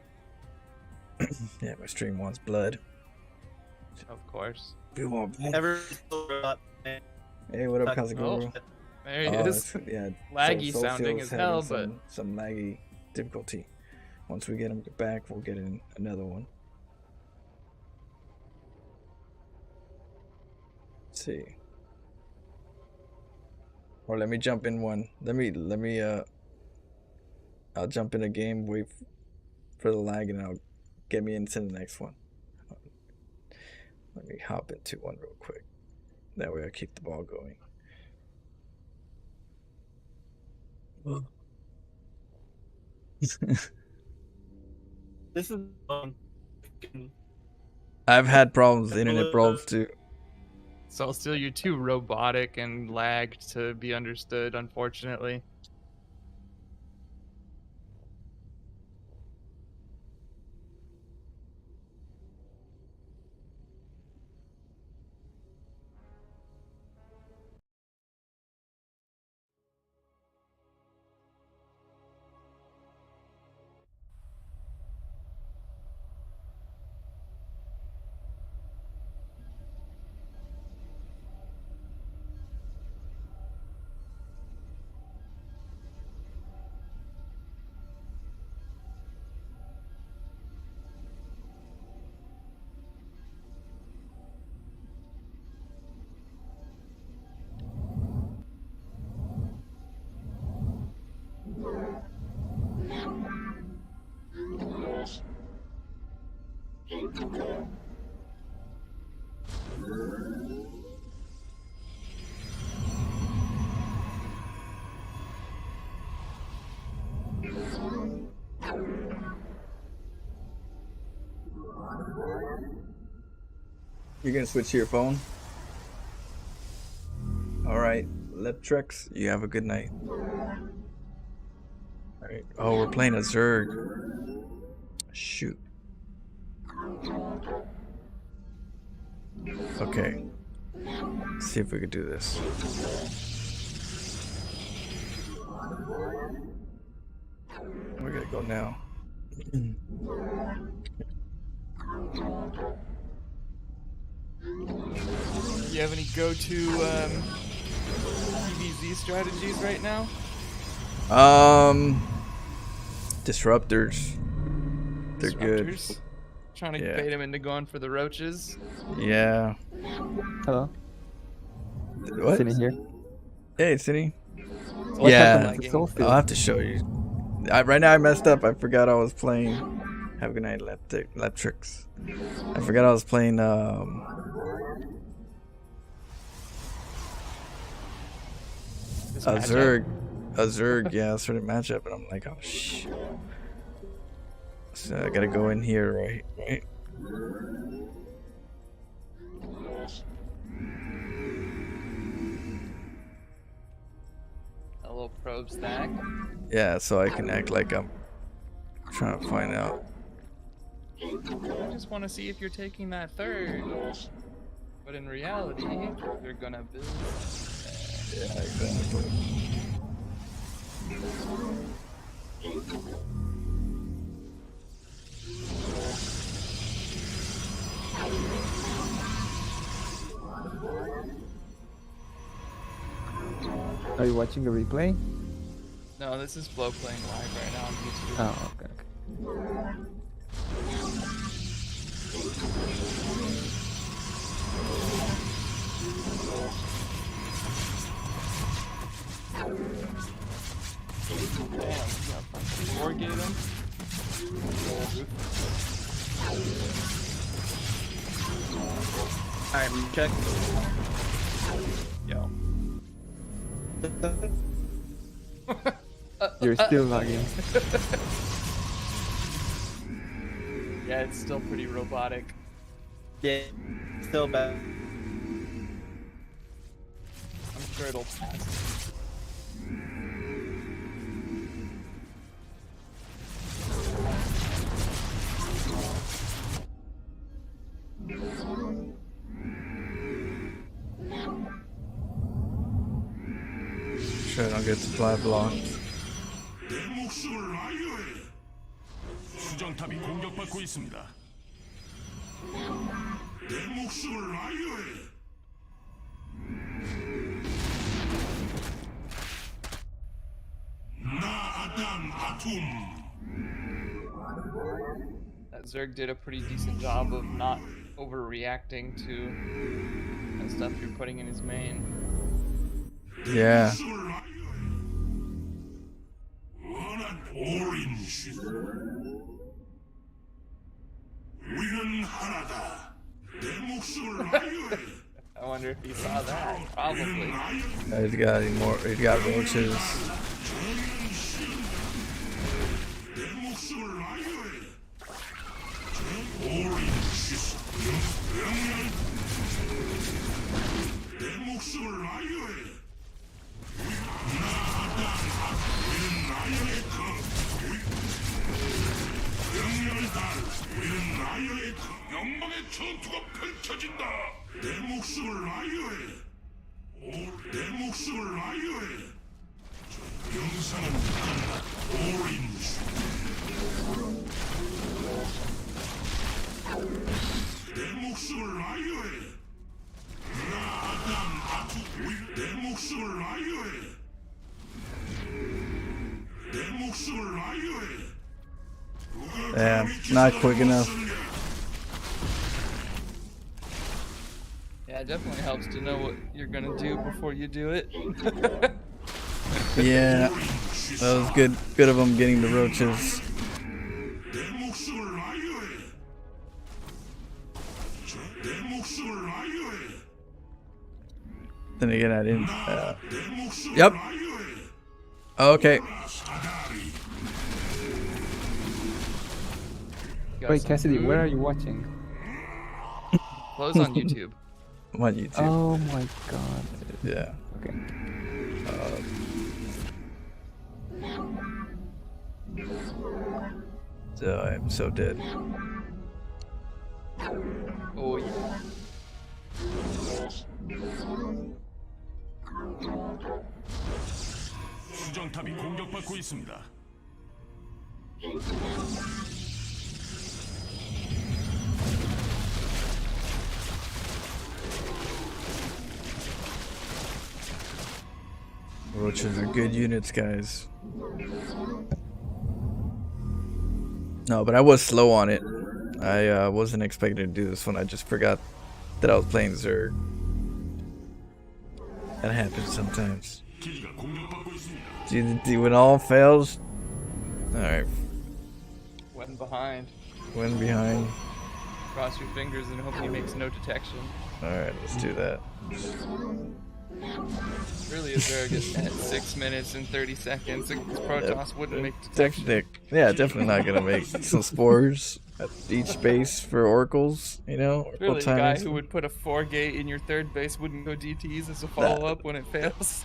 Yeah, my stream wants blood. Of course. We want blood. Hey, what up, Kazaguru? Oh, there he is. Yeah, laggy so sounding as hell, but some laggy difficulty. Once we get him back, we'll get in another one. Let's see. Or let me jump in one. Let me I'll jump in a game, wait for the lag, and I'll get me into the next one. Let me hop into one real quick. That way I keep the ball going. This is I've had problems, internet problems too. Soulsteel, you're too robotic and lagged to be understood, unfortunately. You're gonna switch to your phone? Alright, Leptrex, you have a good night. Alright. Oh, we're playing a Zerg. Shoot. Okay. Let's see if we could do this. We're gonna go now. You have any go-to PvZ strategies right now? Disruptors. They're good. Trying to bait him into going for the roaches. Yeah. Hello. What? Cindy here. Hey, Cindy. What Yeah. I'll have to show you. Right now I messed up. I forgot I was playing. Have a good night, Leptrix. I forgot I was playing a Zerg, yeah, sort of matchup, and I'm like, oh shit. So I gotta go in here, right? A little probe stack. Yeah, so I can act like I'm trying to find out. I just want to see if you're taking that third. But in reality, you're gonna build. Yeah, exactly. Are you watching the replay? No, this is Flo playing live right now on YouTube. Oh, okay, okay. Damn, you got fucking forgate him. Alright, check. Yo. You're still lagging. Yeah, it's still pretty robotic. Yeah, still bad. I'm sure it'll pass. Sure, I don't get supply blocked. 내 목숨을 아유해. 수정탑이 공격받고 있습니다. 내 목숨을 아유해. 나 아담 아툼. That Zerg did a pretty decent job of not overreacting to the stuff you're putting in his main. Yeah. 목숨을 아유해. 원한 오린 시. 우리는 하나다. 내 목숨을 아유해. I wonder if he saw that. Probably. He's got any more. He's got roaches. 내 목숨을 아유해. 오린 시. 내 목숨을 아유해. 영광의 전투가 펼쳐진다. 내 목숨을 아유해. 내 목숨을 아유해. 영상은 오린주. 내 목숨을 아유해. 나 아담 아투. 내 목숨을 아유해. 내 목숨을 아유해. Damn, not quick enough. Yeah, it definitely helps to know what you're gonna do before you do it. Yeah, that was good. Good of him getting the roaches. 내 목숨을 아유해. 내 목숨을 아유해. Then again, I didn't. 내 목숨을 Yep. 아유해. Okay. 사다리. Got Wait, some Cassidy, food. where are you watching? Close on YouTube. I'm on YouTube. Oh my god. Yeah. Okay. So I'm so dead. Oh yeah. 수정탑이 공격받고 있습니다. Roaches are good units, guys. No, but I was slow on it. I wasn't expecting to do this one. I just forgot that I was playing Zerg. That happens sometimes. 기지가 공격받고 있습니다. See, when all fails, alright, Went behind. win behind. Cross your fingers and hope he makes no detection. Alright, let's do that. Really, a Zerg at 6 minutes and 30 seconds. Protoss wouldn't make detection. Definitely not gonna make some spores at each base for oracles, you know? Really, the guy timers. who would put a 4-gate in your third base wouldn't go DTs as a follow-up when it fails.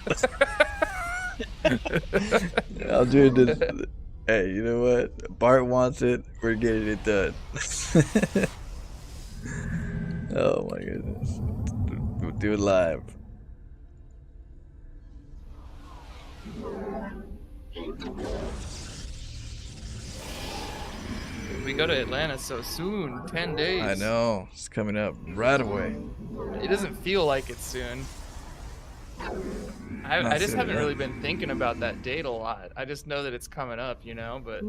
I'll do it. Hey, you know what? Bart wants it. We're getting it done. Oh my goodness. We'll do it live. we go to Atlanta so soon. 10 days. I know. It's coming up right away. It doesn't feel like it's soon. I just haven't really been thinking about that date a lot. I just know that it's coming up, you know, but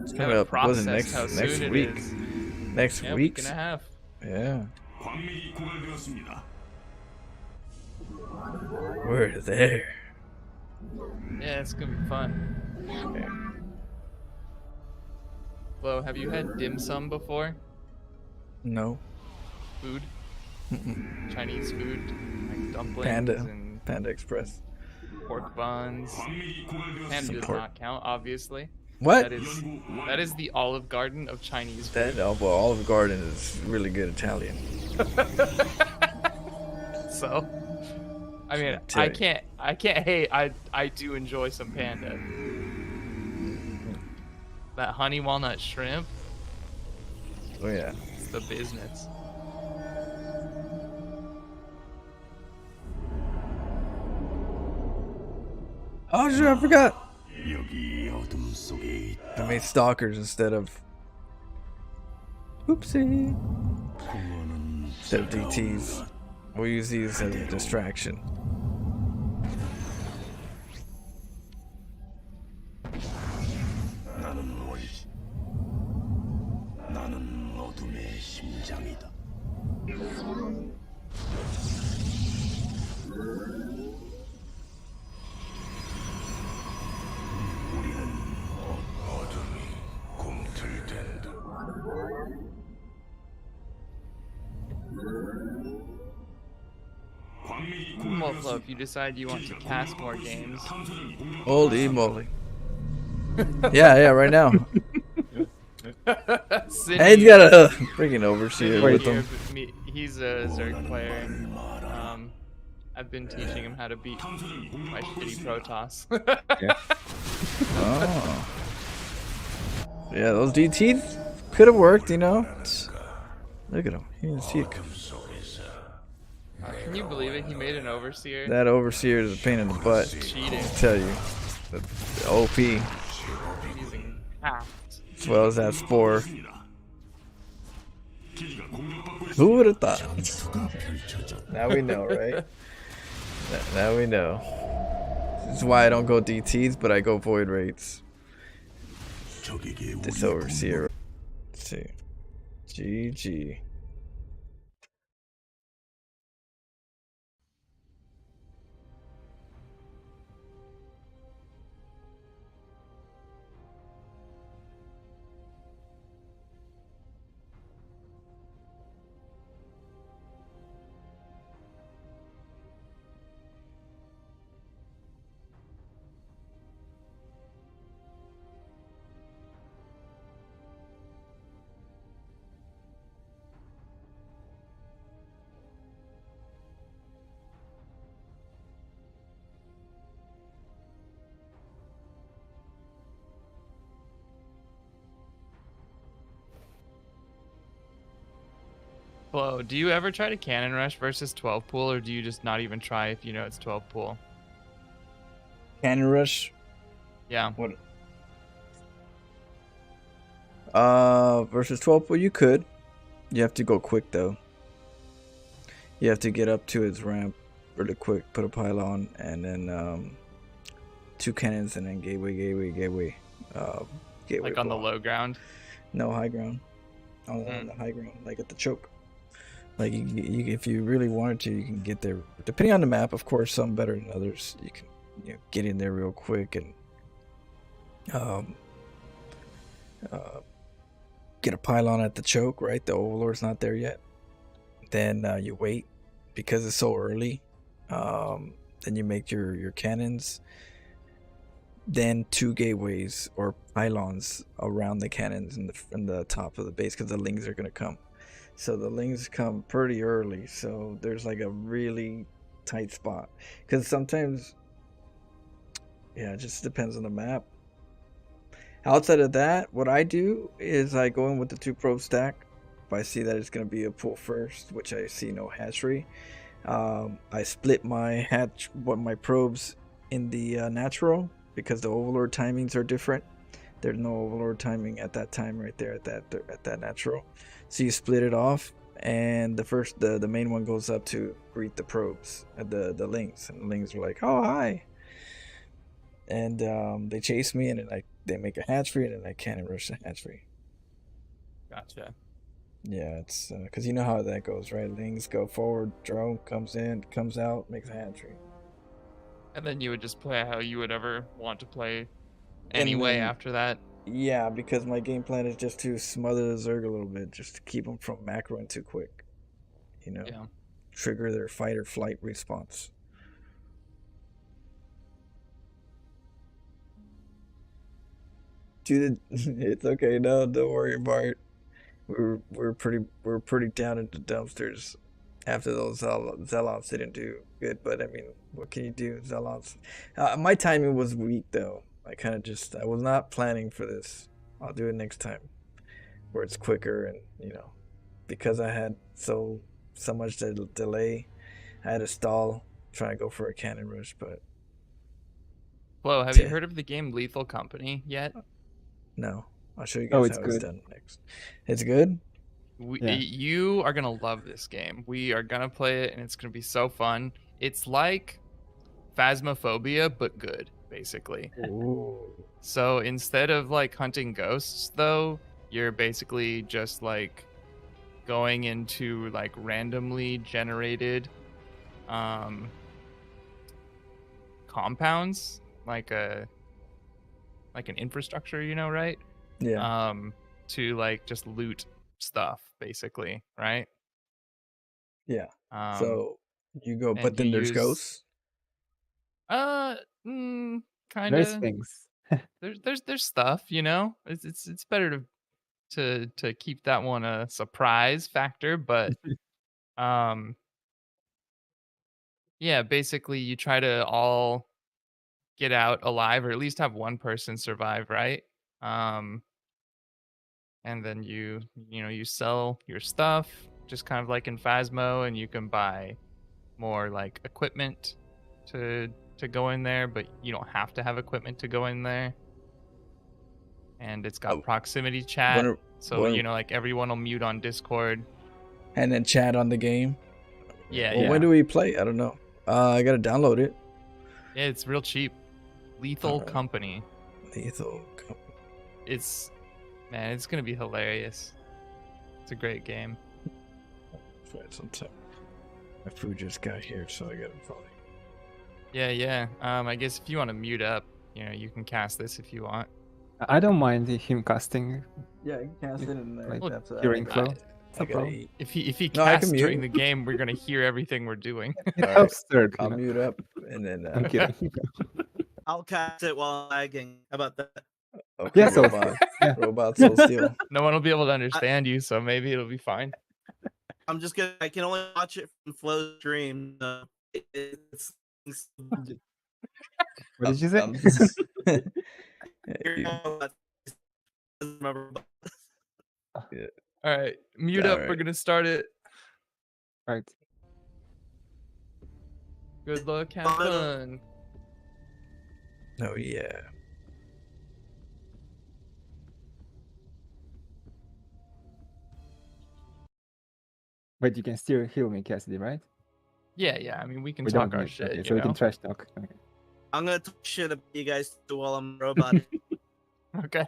It's coming up. Wasn't next week? Next week? Week and a half. Yeah. 광맥이 고갈되었습니다. We're there. Yeah, it's gonna be fun. Okay. Flo, have you had dim sum before? No. Food? Mm-mm. Chinese food? Like dumplings and Panda Express. pork buns. Panda does not count, obviously. What? That is the Olive Garden of Chinese food. Well, Olive Garden is really good Italian. So, I mean, I can't hate. I do enjoy some Panda. That honey walnut shrimp. Oh yeah. It's the business. Oh shit, I forgot. 여기 어둠 속에 있다. I made stalkers instead of. Oopsie. Instead of DTs. We'll use these as a distraction. 나는 어둠의 심장이다. 어둠이 꿈틀댄다. Well, Flo, if you decide you want to cast more games. Holy moly. Yeah, right now. Hey, he's got a freaking overseer with him. He's a Zerg player. I've been teaching him how to beat my shitty Protoss. Yeah. Oh. Yeah, those DTs could have worked, you know. Look at him. He's Can you believe it? He made an overseer. that overseer is a pain in the butt. Cheating. I tell you. The OP. Using half. As well as that spore. Who would have thought? Now we know, right? Now we know. This is why I don't go DTs, but I go void rates. This overseer. Let's see. GG. Flo, do you ever try to cannon rush versus 12 pool, or do you just not even try if you know it's 12 pool? Cannon rush? Yeah. What? Versus 12 pool, you could. You have to go quick though. You have to get up to his ramp really quick, put a pylon, and then 2 cannons, and then gateway. Gateway Like on the low ground? No, high ground. On the high ground, like at the choke. Like you, if you really wanted to, you can get there. Depending on the map, of course, some better than others. You can get in there real quick and get a pylon at the choke. Right, the Overlord's not there yet. Then you wait because it's so early. Then you make your cannons. Then 2 gateways or pylons around the cannons in the top of the base, because the lings are gonna come. So the lings come pretty early, so there's like a really tight spot. Because sometimes, yeah, it just depends on the map. Outside of that, what I do is I go in with the 2 probe stack. If I see that it's gonna be a pull first, which I see no hatchery, I split my probes in the natural, because the Overlord timings are different. there's no overlord timing at that time right there at that natural. So you split it off, and the main one goes up to greet the probes at the lings, and the lings were like, "Oh, hi," and they chase me, and then they make a hatchery, and then I cannon rush the hatchery. Gotcha. Yeah, it's because you know how that goes, right? Lings go forward, drone comes in, comes out, makes a hatchery. And then you would just play how you would ever want to play anyway after that. Yeah, because my game plan is just to smother the Zerg a little bit, just to keep them from macroing too quick. You know, Yeah. trigger their fight or flight response. Dude, it's okay. No, don't worry, Bart. We're pretty down in the dumpsters after those Zealots didn't do good. But I mean, what can you do? Zealots. My timing was weak though. I was not planning for this. I'll do it next time, where it's quicker and because I had so much delay, I had to stall trying to go for a cannon rush. But Whoa, have you heard of the game Lethal Company yet? No. I'll show you guys how it's done next. It's good? You are going to love this game. We are going to play it, and it's going to be so fun. It's like Phasmophobia, but good, basically. Ooh. So instead of like hunting ghosts, though, you're basically just like going into like randomly generated compounds, like an infrastructure, right? Yeah. To like just loot stuff, basically, right? Yeah. So you go, but then there's ghosts. Kind There's of. things. There's stuff, It's better to keep that one a surprise factor, but yeah, basically you try to all get out alive, or at least have one person survive, right? And then you sell your stuff, just kind of like in Phasmo, and you can buy more like equipment to go in there, but you don't have to have equipment to go in there. And it's got proximity chat, like everyone will mute on Discord and then chat on the game. Yeah. When do we play? I don't know. I gotta download it. Yeah, it's real cheap. Lethal Company. Lethal Company. It's gonna be hilarious. It's a great game. Right, sometime. My food just got here, so I gotta probably. Yeah. I guess if you want to mute up, you can cast this if you want. I don't mind him casting. Yeah, you can cast it in there. Like, hearing flow. If he casts during the game, we're gonna hear everything we're doing. I'll mute up and then. I'm kidding. I'll cast it while lagging. How about that? Okay, yeah, robot soul steel. No one will be able to understand you, so maybe it'll be fine. I can only watch it from Flow stream. It's what did you say? All right, mute up. Right. We're gonna start it. All right. Good luck, have fun. Oh yeah. But you can still heal me, Cassidy, right? Yeah. I mean, we can talk our shit. Okay, so we can trash talk. Okay. I'm gonna talk shit about you guys while I'm roboting. Okay.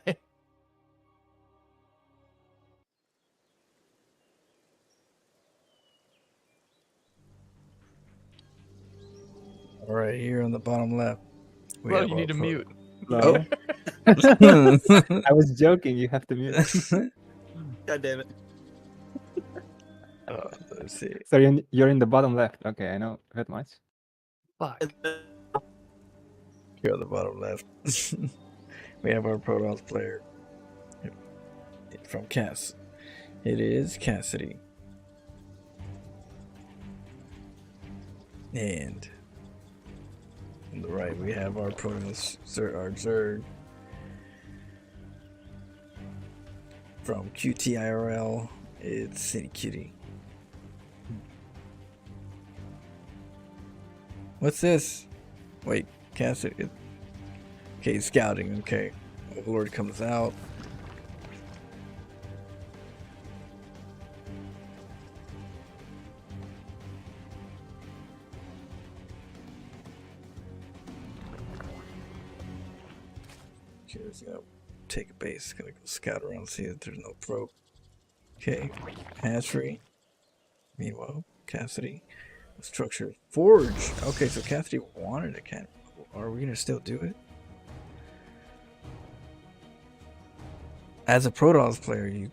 All right, here on the bottom left. Well, you need to mute. Oh. I was joking. You have to mute. God damn it. Let's see. So you're in the bottom left. Okay, I know that much. Fuck. Here on the bottom left, we have our Protoss player from Cass. It is Cassidy. And on the right, we have our Protoss, our Zerg. From QTIRL, it's City Kitty. What's this? Wait, Cassidy. Okay, scouting. Okay. Overlord comes out. Okay, he's gonna take a base. Gonna go scout around, see if there's no probe. Okay, hatchery. Meanwhile, Cassidy. Structure. Forge! Okay, so Cassidy wanted a cannon. Are we gonna still do it? As a Protoss player, you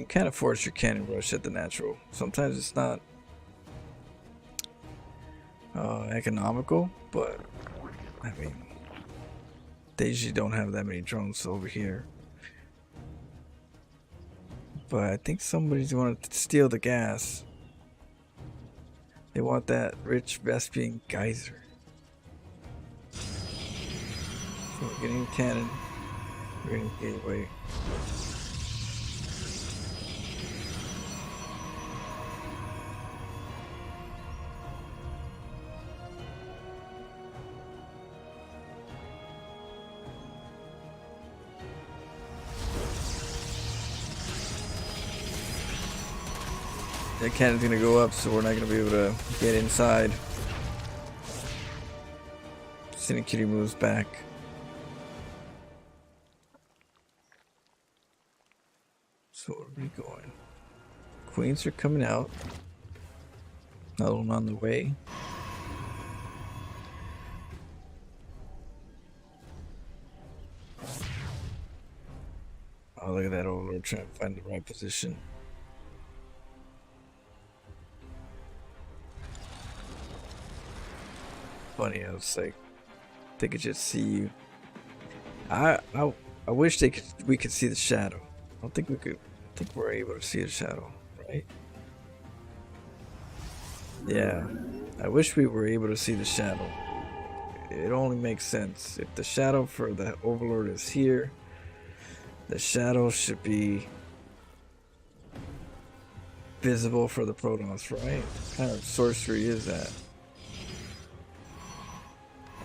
kind of force your cannon rush at the natural. Sometimes it's not economical, but I mean, they usually don't have that many drones over here. But I think somebody's wanted to steal the gas. They want that rich Vespian geyser. So we're getting a cannon. We're getting a gateway. That cannon's gonna go up, so we're not gonna be able to get inside. Syndicate moves back. So where are we going? Queens are coming out. Another one on the way. Oh, look at that Overlord trying to find the right position. Funny, I was like, they could just see you. I wish we could see the shadow. I don't think we could. I think we're able to see the shadow, right? Yeah, I wish we were able to see the shadow. It only makes sense if the shadow for the Overlord is here. The shadow should be visible for the Protoss, right? What kind of sorcery is that?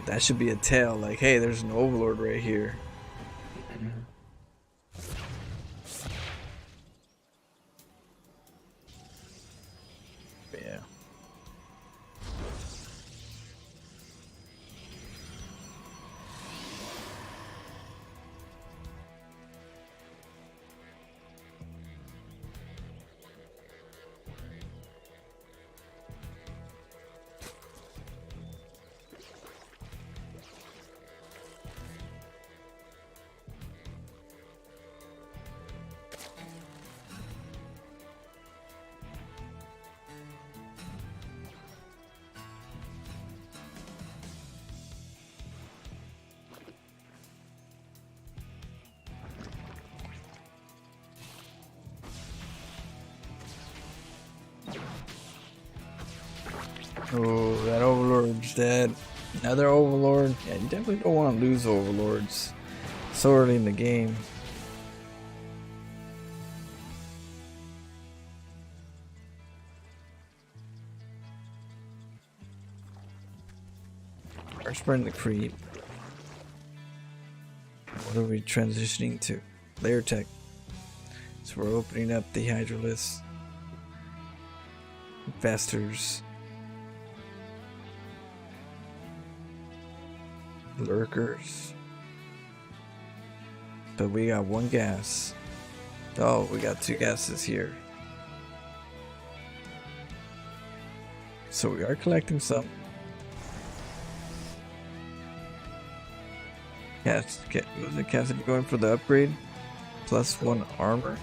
That should be a tell, like, hey, there's an Overlord right here. Yeah. Oh, that Overlord's dead. Another Overlord. Yeah, you definitely don't want to lose Overlords so early in the game. We're spreading the creep. What are we transitioning to? Layer tech. So we're opening up the Hydralisk. Investors. Lurkers. But we got one gas. Oh, we got two gases here. So we are collecting some. Was it Cassidy going for the upgrade? +1 armor.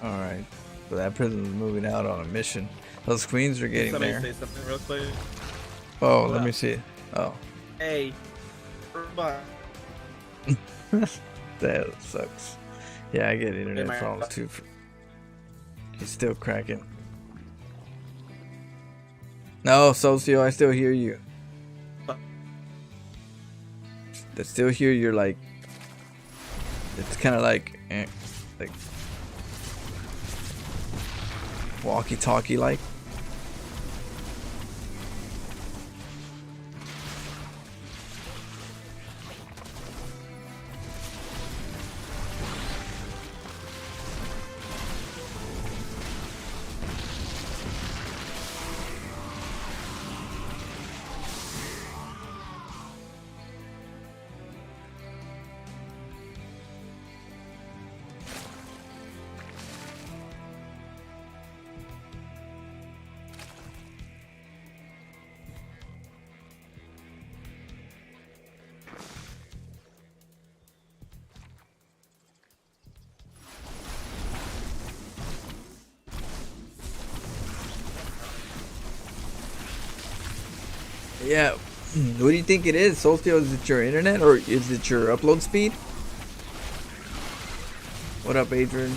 Alright. But that prison's moving out on a mission. Those queens are getting Somebody there. say something real quick. Oh, let me see. Oh. Hey. Bye. That sucks. Yeah, I get internet problems too. He's still cracking. No, Socio, I still hear you. I still hear you're like. It's kind of like walkie-talkie like. Yeah. What do you think it is, Solstio? Is it your internet or is it your upload speed? What up, Adrian?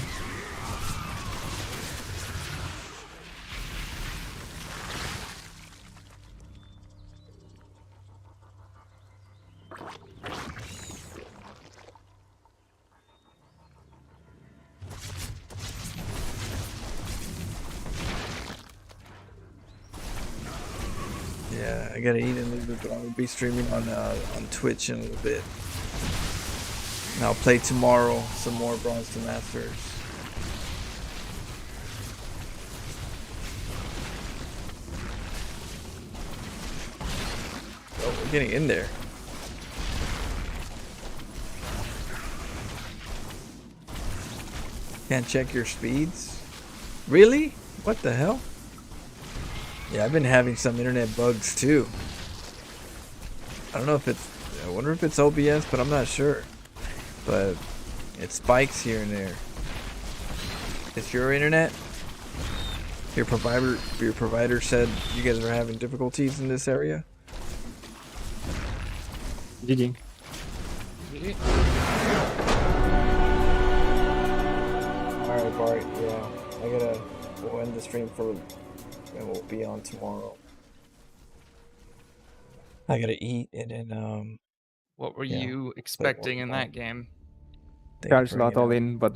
Yeah, I gotta eat in a little bit, but I'm gonna be streaming on Twitch in a little bit. And I'll play tomorrow some more Bronze to Masters. Oh, we're getting in there. Can't check your speeds? Really? What the hell? Yeah, I've been having some internet bugs too. I don't know if it's, I wonder if it's OBS, but I'm not sure. But it spikes here and there. It's your internet? Your provider said you guys are having difficulties in this area? GG. Alright, Bart, yeah. We'll end the stream and we'll be on tomorrow. I gotta eat and then What were you expecting in that game? Charge not all in, but not